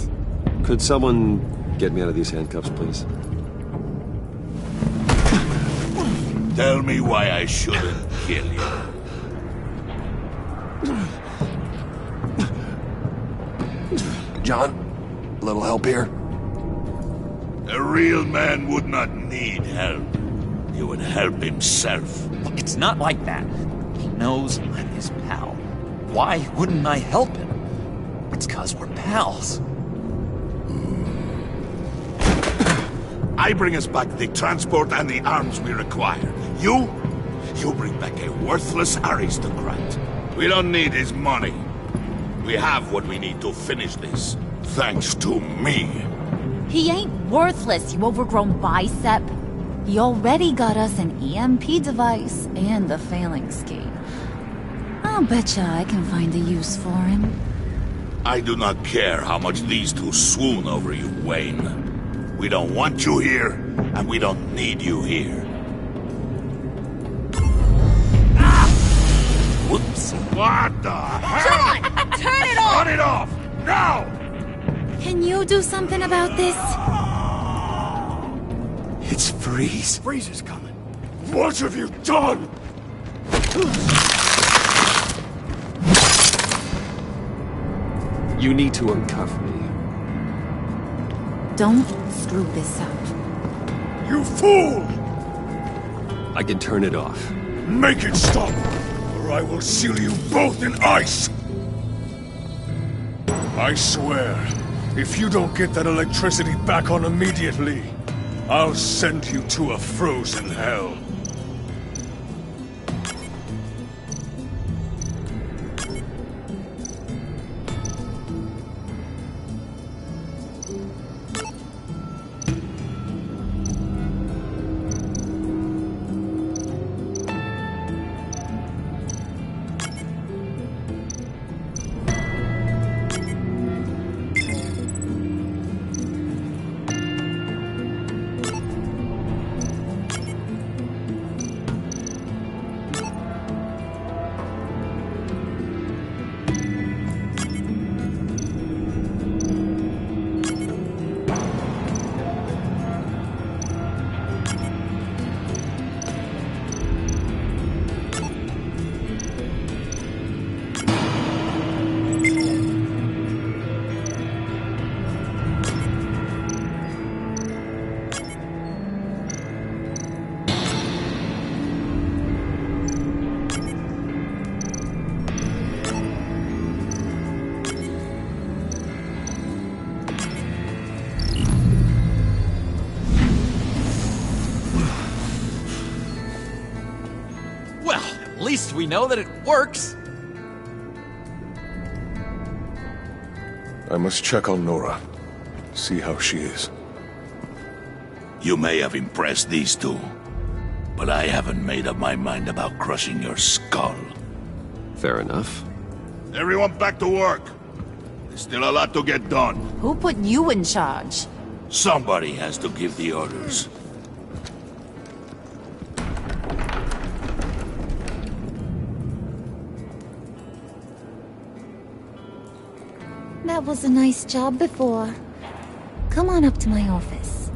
Could someone get me out of these handcuffs, please? Tell me why I shouldn't kill you. John, a little help here? A real man would not need help. He would help himself. Look, it's not like that. He knows I'm his pal. Why wouldn't I help him? It's 'cause we're pals. I bring us back the transport and the arms we require. You bring back a worthless aristocrat. We don't need his money. We have what we need to finish this, thanks to me. He ain't worthless, you overgrown bicep. He already got us an EMP device and the phalanx key. I'll betcha I can find a use for him. I do not care how much these two swoon over you, Wayne. We don't want you here, and we don't need you here. Whoops. What the hell? John! Turn it off! Cut it off! Now! Can you do something about this? It's Freeze. Freeze is coming. What have you done? You need to uncuff me. Don't screw this up. You fool! I can turn it off. Make it stop, or I will seal you both in ice! I swear, if you don't get that electricity back on immediately, I'll send you to a frozen hell. At least we know that it works. I must check on Nora. See how she is. You may have impressed these two, but I haven't made up my mind about crushing your skull. Fair enough. Everyone back to work. There's still a lot to get done. Who put you in charge? Somebody has to give the orders. That was a nice job before. Come on up to my office.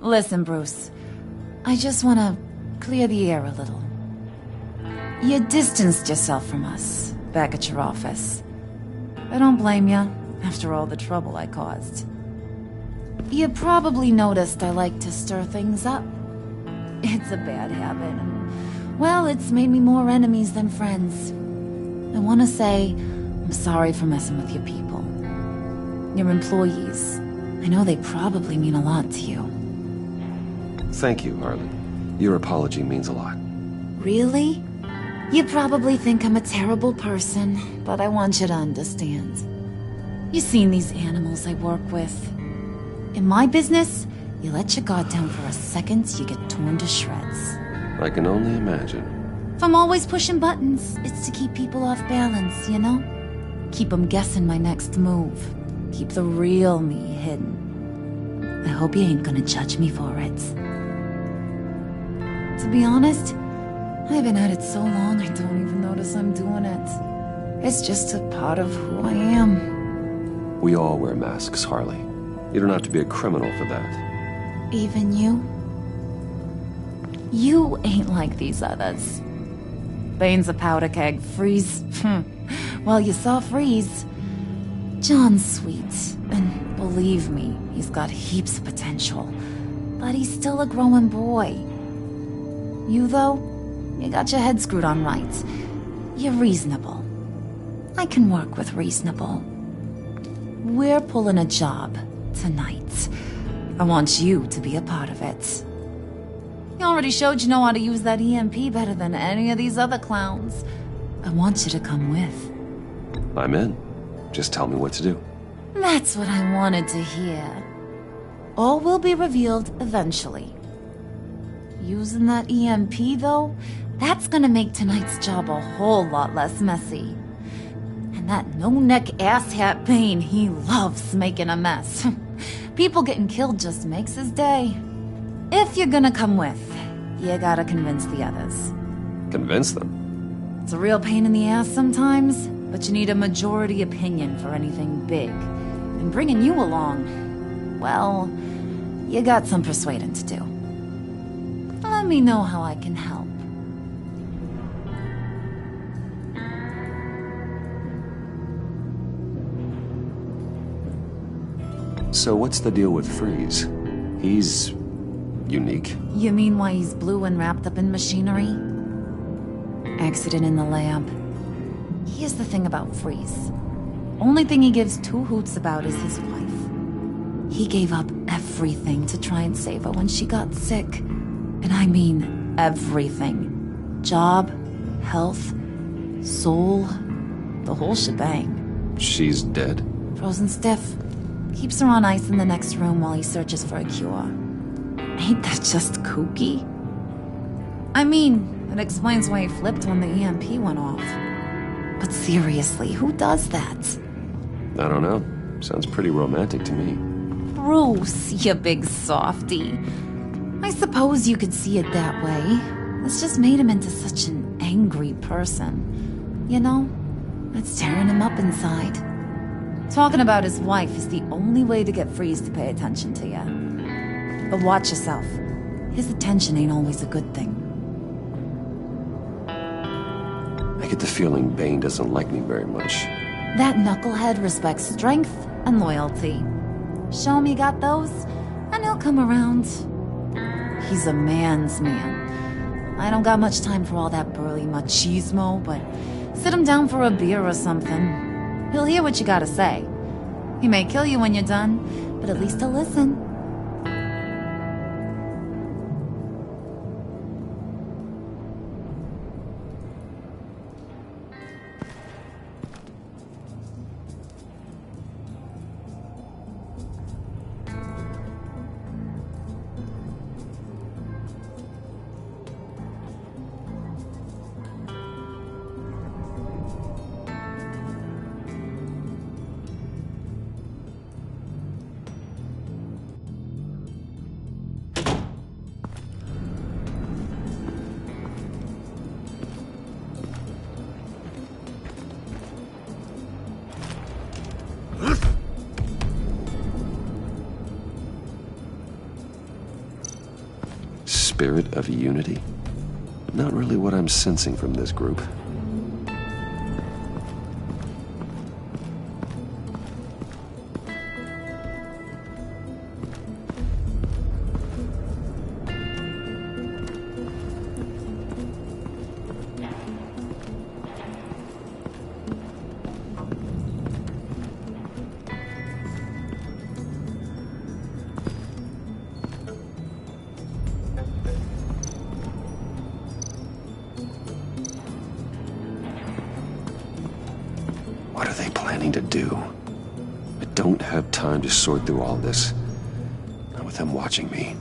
Listen, Bruce. I just want to clear the air a little. You distanced yourself from us back at your office. I don't blame you, after all the trouble I caused. You probably noticed I like to stir things up. It's a bad habit, and, well, it's made me more enemies than friends. I want to say I'm sorry for messing with your people. Your employees. I know they probably mean a lot to you. Thank you, Harley. Your apology means a lot. Really? You probably think I'm a terrible person, but I want you to understand. You've seen these animals I work with. In my business, you let your guard down for a second, you get torn to shreds. I can only imagine. If I'm always pushing buttons, it's to keep people off balance, you know? Keep them guessing my next move. Keep the real me hidden. I hope you ain't gonna judge me for it. To be honest, I've been at it so long I don't even notice I'm doing it. It's just a part of who I am. We all wear masks, Harley. You don't have to be a criminal for that. Even you? You ain't like these others. Bane's a powder keg. Freeze. Well, you saw Freeze. John's sweet, and believe me, he's got heaps of potential. But he's still a growing boy. You, though? You got your head screwed on right. You're reasonable. I can work with reasonable. We're pulling a job tonight. I want you to be a part of it. You already showed you know how to use that EMP better than any of these other clowns. I want you to come with. I'm in. Just tell me what to do. That's what I wanted to hear. All will be revealed eventually. Using that EMP, though, that's gonna make tonight's job a whole lot less messy. And that no-neck asshat Bane, he loves making a mess. People getting killed just makes his day. If you're gonna come with, you gotta convince the others. Convince them? It's a real pain in the ass sometimes, but you need a majority opinion for anything big. And bringing you along, well, you got some persuading to do. Let me know how I can help. So what's the deal with Freeze? He's... unique? You mean why he's blue and wrapped up in machinery? Accident in the lab. Here's the thing about Freeze. Only thing he gives two hoots about is his wife. He gave up everything to try and save her when she got sick. And I mean everything. Job, health, soul, the whole shebang. She's dead? Frozen stiff. Keeps her on ice in the next room while he searches for a cure. Ain't that just kooky? I mean, it explains why he flipped when the EMP went off. But seriously, who does that? I don't know. Sounds pretty romantic to me. Bruce, you big softy. I suppose you could see it that way. It's just made him into such an angry person. You know, it's tearing him up inside. Talking about his wife is the only way to get Freeze to pay attention to you. But watch yourself. His attention ain't always a good thing. I get the feeling Bane doesn't like me very much. That knucklehead respects strength and loyalty. Show him you got those, and he'll come around. He's a man's man. I don't got much time for all that burly machismo, but sit him down for a beer or something. He'll hear what you gotta say. He may kill you when you're done, but at least he'll listen. Spirit of unity? Not really what I'm sensing from this group. What are they planning to do? I don't have time to sort through all this. Not with them watching me.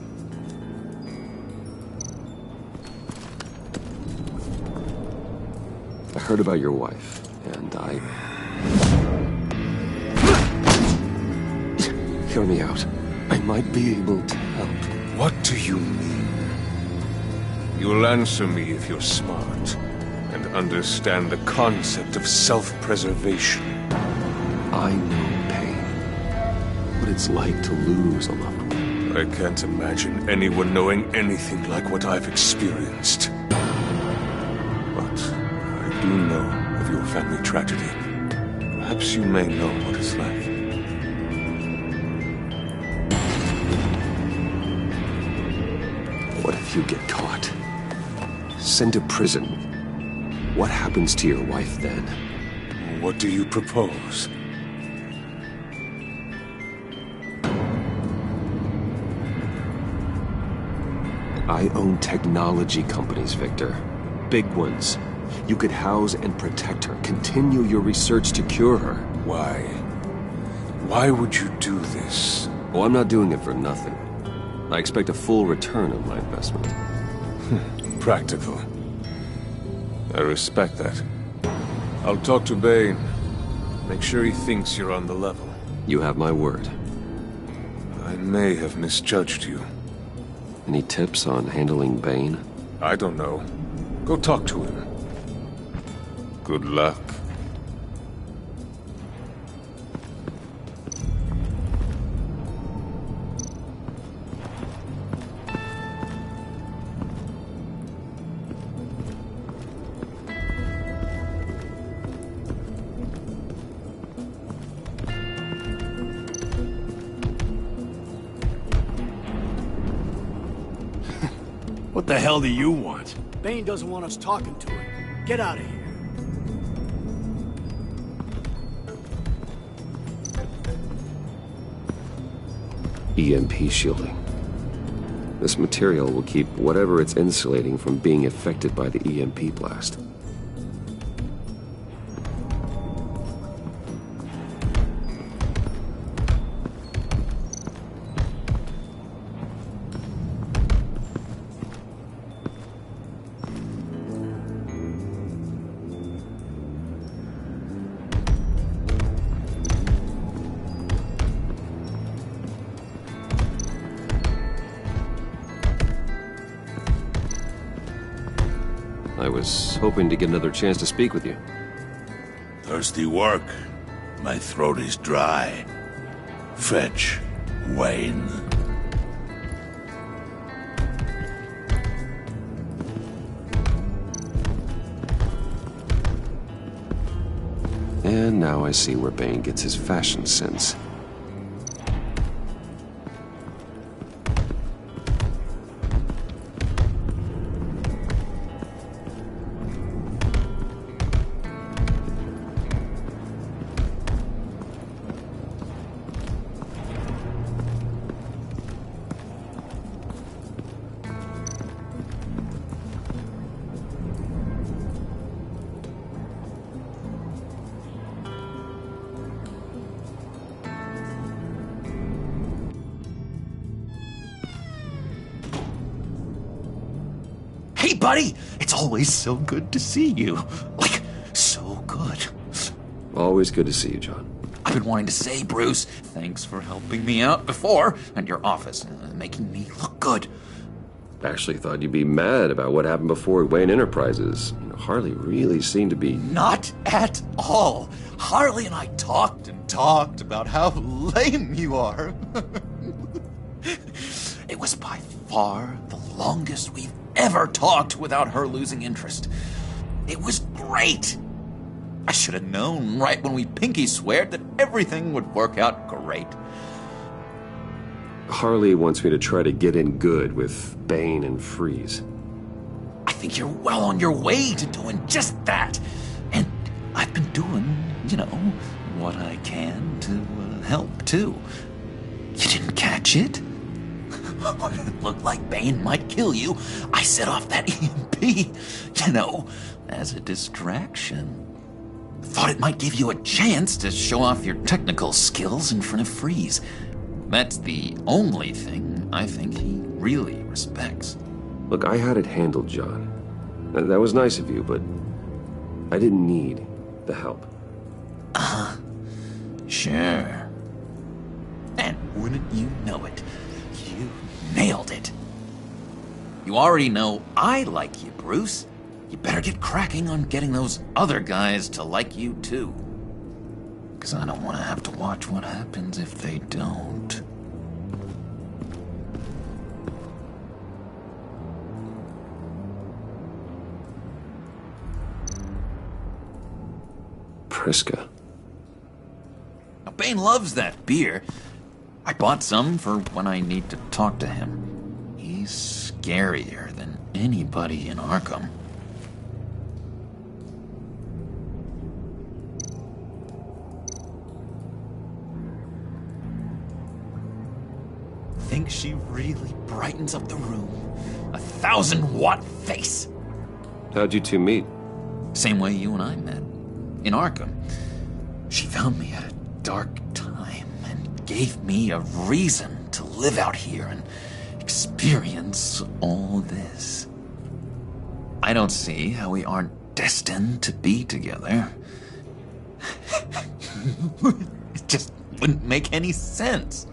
I heard about your wife, and Hear me out. I might be able to help. What do you mean? You'll answer me if you're smart and understand the concept of self-preservation. I know pain. What it's like to lose a loved one. I can't imagine anyone knowing anything like what I've experienced. But I do know of your family tragedy. Perhaps you may know what it's like. What if you get caught? Sent to prison? What happens to your wife then? What do you propose? I own technology companies, Victor. Big ones. You could house and protect her, continue your research to cure her. Why? Why would you do this? Oh, I'm not doing it for nothing. I expect a full return on my investment. Practical. I respect that. I'll talk to Bane. Make sure he thinks you're on the level. You have my word. I may have misjudged you. Any tips on handling Bane? I don't know. Go talk to him. Good luck. What the hell do you want? Bane doesn't want us talking to him. Get out of here. EMP shielding. This material will keep whatever it's insulating from being affected by the EMP blast. I was hoping to get another chance to speak with you. Thirsty work. My throat is dry. Fetch, Wayne. And now I see where Bane gets his fashion sense. Hey, buddy! It's always so good to see you. Like, so good. Always good to see you, John. I've been wanting to say, Bruce, thanks for helping me out before, and your office, making me look good. Actually thought you'd be mad about what happened before at Wayne Enterprises. Harley really seemed to be... Not at all. Harley and I talked and talked about how lame you are. It was by far the longest we've ever talked without her losing interest. It was great. I should have known right when we pinky sweared that everything would work out great. Harley wants me to try to get in good with Bane and Freeze. I think you're well on your way to doing just that. And I've been doing, what I can to help, too. You didn't catch it? When it looked like Bane might kill you, I set off that EMP, as a distraction. Thought it might give you a chance to show off your technical skills in front of Freeze. That's the only thing I think he really respects. Look, I had it handled, John. That was nice of you, but I didn't need the help. Sure. And wouldn't you know it, you nailed it. You already know I like you, Bruce. You better get cracking on getting those other guys to like you, too. Because I don't want to have to watch what happens if they don't. Priska. Now, Bane loves that beer. I bought some for when I need to talk to him. He's scarier than anybody in Arkham. Think she really brightens up the room. 1,000-watt face. How'd you two meet? Same way you and I met. In Arkham. She found me at a dark time and gave me a reason to live out here and experience all this. I don't see how we aren't destined to be together. It just wouldn't make any sense.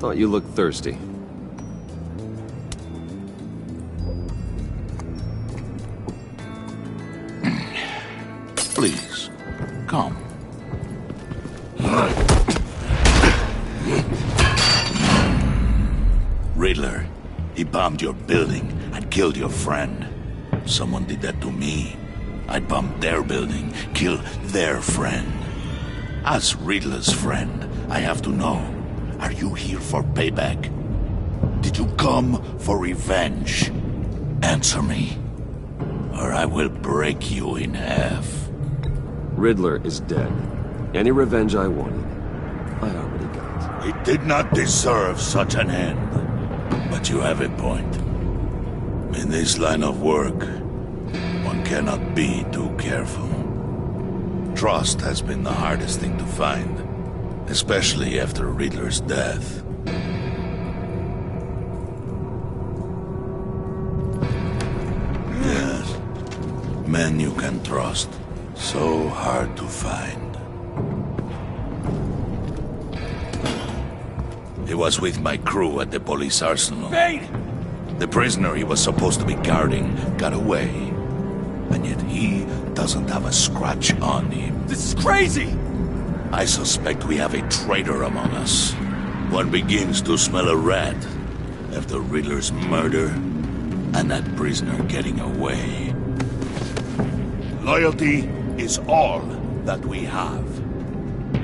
Thought you looked thirsty. Please, come. Riddler, he bombed your building and killed your friend. Someone did that to me. I'd bomb their building, kill their friend. As Riddler's friend, I have to know, are you here for payback? Did you come for revenge? Answer me, or I will break you in half. Riddler is dead. Any revenge I wanted, I already got. He did not deserve such an end. But you have a point. In this line of work, one cannot be too careful. Trust has been the hardest thing to find, especially after Riddler's death. Yes, men you can trust. So hard to find. He was with my crew at the police arsenal. Bane! The prisoner he was supposed to be guarding got away. And yet he doesn't have a scratch on him. This is crazy! I suspect we have a traitor among us. One begins to smell a rat after Riddler's murder and that prisoner getting away. Loyalty is all that we have.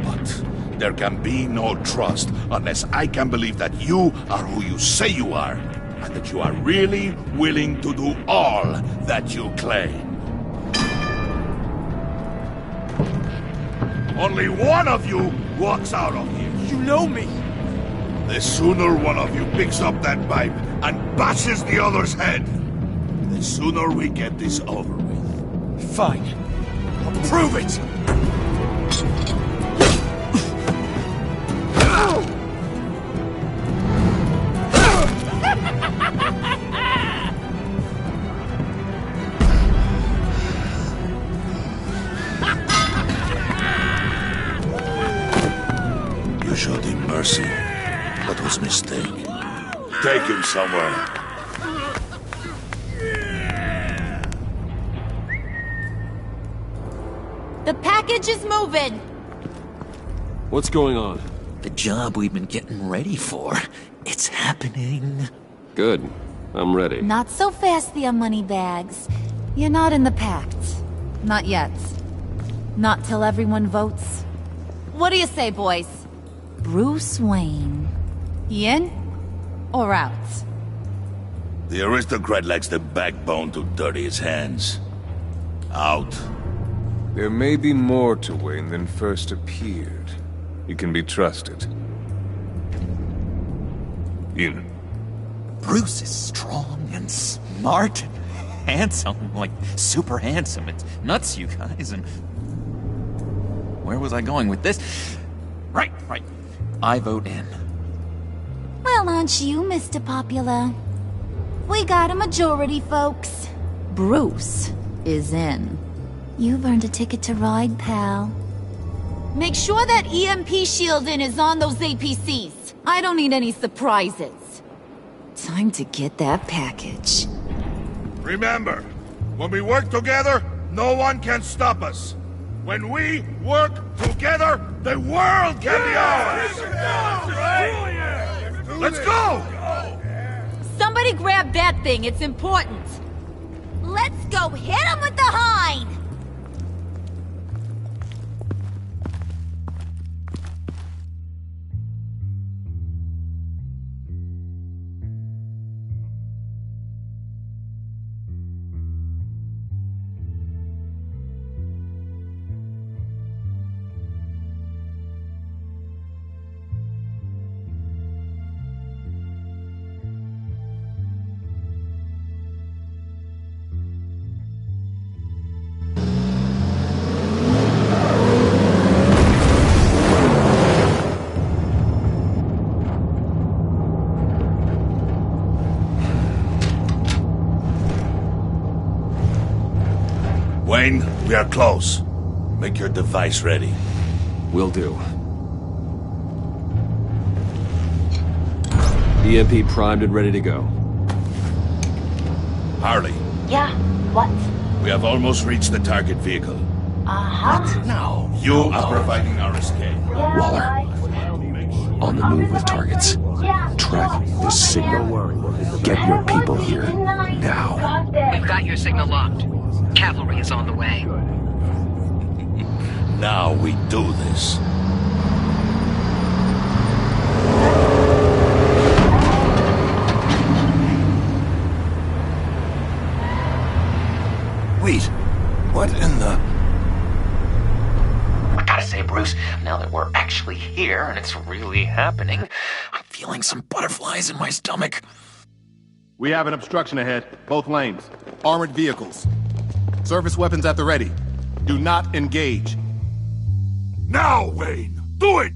But there can be no trust unless I can believe that you are who you say you are, and that you are really willing to do all that you claim. Only one of you walks out of here. You know me! The sooner one of you picks up that pipe and bashes the other's head, the sooner we get this over with. Fine. I'll prove it! You showed him mercy. That was a mistake. Take him somewhere. The package is moving! What's going on? The job we've been getting ready for. It's happening. Good. I'm ready. Not so fast, the Moneybags. You're not in the pact. Not yet. Not till everyone votes. What do you say, boys? Bruce Wayne. He in? Or out? The aristocrat lacks the backbone to dirty his hands. Out. There may be more to Wayne than first appeared. You can be trusted. In. Bruce is strong and smart and handsome, like super handsome. It's nuts, you guys, and... Where was I going with this? Right. I vote in. Well, aren't you, Mr. Popular? We got a majority, folks. Bruce is in. You've earned a ticket to ride, pal. Make sure that EMP shielding is on those APCs. I don't need any surprises. Time to get that package. Remember, when we work together, no one can stop us. When we work together, the world can be ours! Let's go! Somebody grab that thing, it's important. Let's go hit him with the hind! Wayne, we are close. Make your device ready. Will do. EMP primed and ready to go. Harley, Yeah, what? we have almost reached the target vehicle. Uh-huh. No. You are providing our escape. Waller, on the move with targets. Track this signal. Get your people here, now. We've got your signal locked. Cavalry is on the way. Now we do this. Wait, what in the... I gotta say, Bruce, now that we're actually here and it's really happening, I'm feeling some butterflies in my stomach. We have an obstruction ahead, both lanes. Armored vehicles. Service weapons at the ready. Do not engage. Now, Wayne! Do it!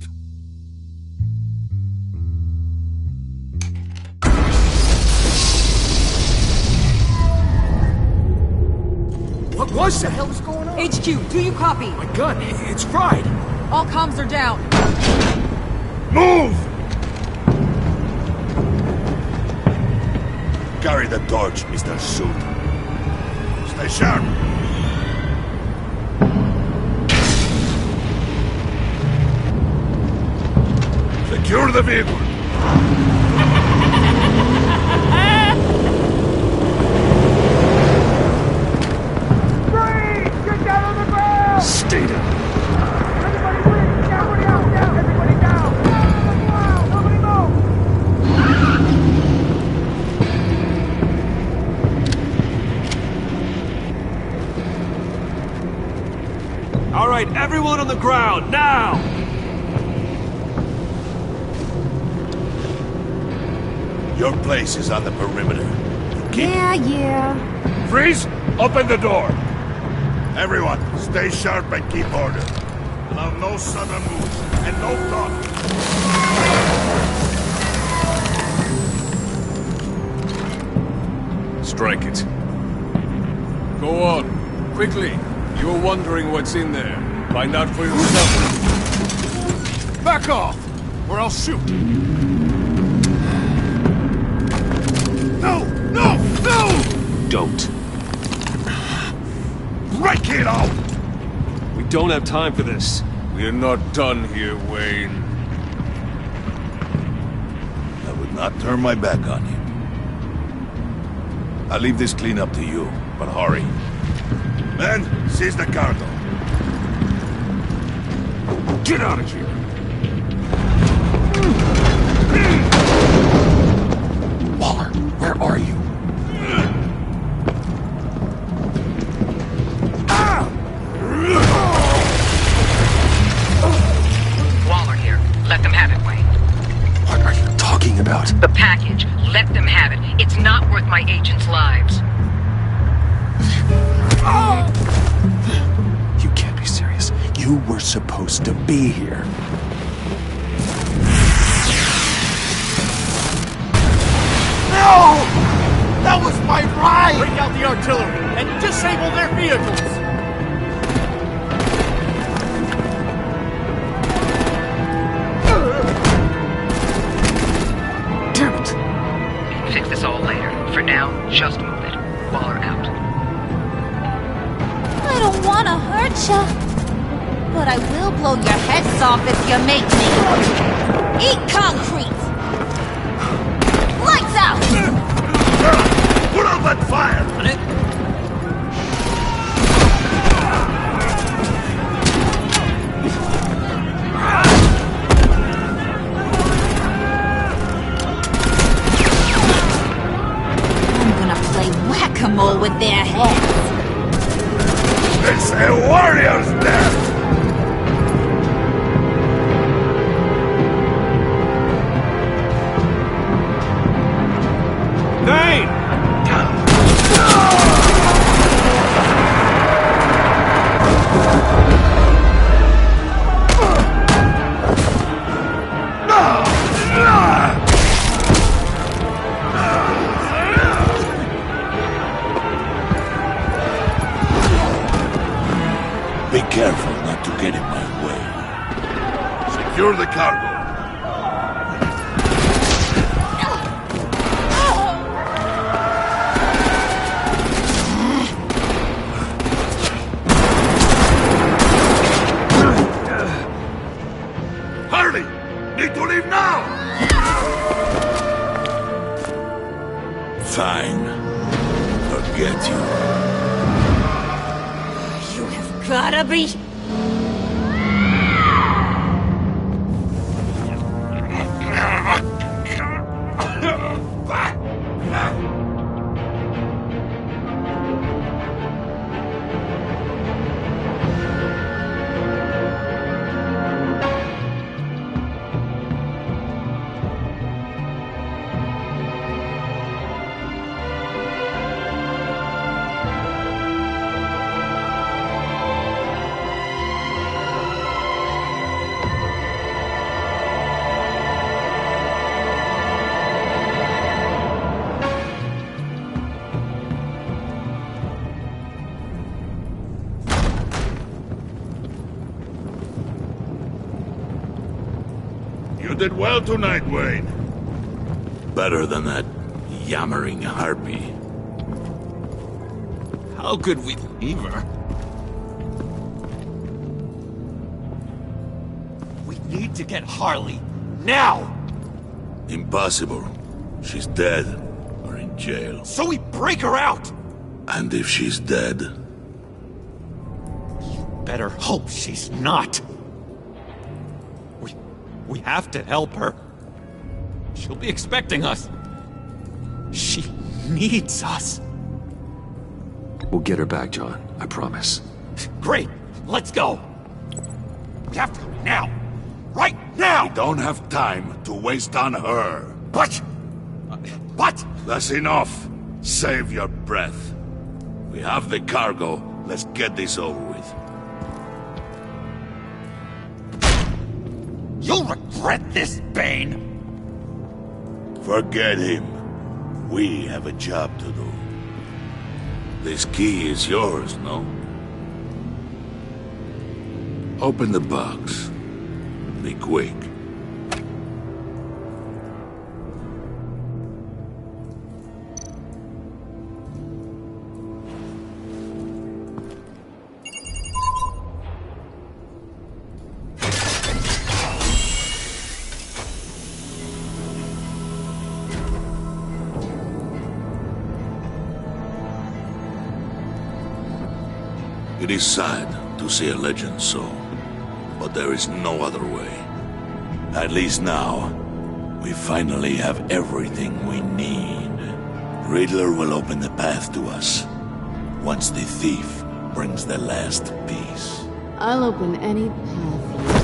What the hell is going on? HQ, do you copy? My gun, it's fried. All comms are down. Move! Carry the torch, Mr. Suit. Stay sharp. Secure the vehicle. Stay down. All right, everyone on the ground, now! Your place is on the perimeter. Yeah. Freeze! Open the door! Everyone, stay sharp and keep order. Allow no sudden moves, and no talk. Strike it. Go on. Quickly. You were wondering what's in there. Find out for yourself. Back off, or I'll shoot. No! No! No! Don't. Break it out! We don't have time for this. We're not done here, Wayne. I would not turn my back on you. I'll leave this clean up to you, but hurry. Men, seize the cargo. Get out of here! Waller, where are you? Waller here. Let them have it, Wayne. What are you talking about? The package. Let them have it. It's not worth my agents' lives. You can't be serious. You were supposed to be here. No! That was my ride! Break out the artillery and disable their vehicles! Damn it! We can fix this all later. For now, just move it. Waller out. I don't want to hurt ya, but I will blow your heads off if you make me. Eat concrete! Lights out! Put out that fire! I'm gonna play whack-a-mole with their heads. It's a warrior's death! Dane! Be careful not to get in my way. Secure the cargo. get you. You have gotta be... You did well tonight, Wayne. Better than that yammering harpy. How could we leave her? We need to get Harley, now! Impossible. She's dead, or in jail. So we break her out! And if she's dead? Better hope she's not. We have to help her. She'll be expecting us. She needs us. We'll get her back, John. I promise. Great. Let's go. We have to go now. Right now! We don't have time to waste on her. But... What? That's enough. Save your breath. We have the cargo. Let's get this over with. You'll regret this, Bane! Forget him. We have a job to do. This key is yours, no? Open the box. Be quick. It is sad to see a legend so, but there is no other way. At least now, we finally have everything we need. Riddler will open the path to us, once the thief brings the last piece. I'll open any path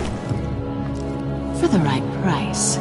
for the right price.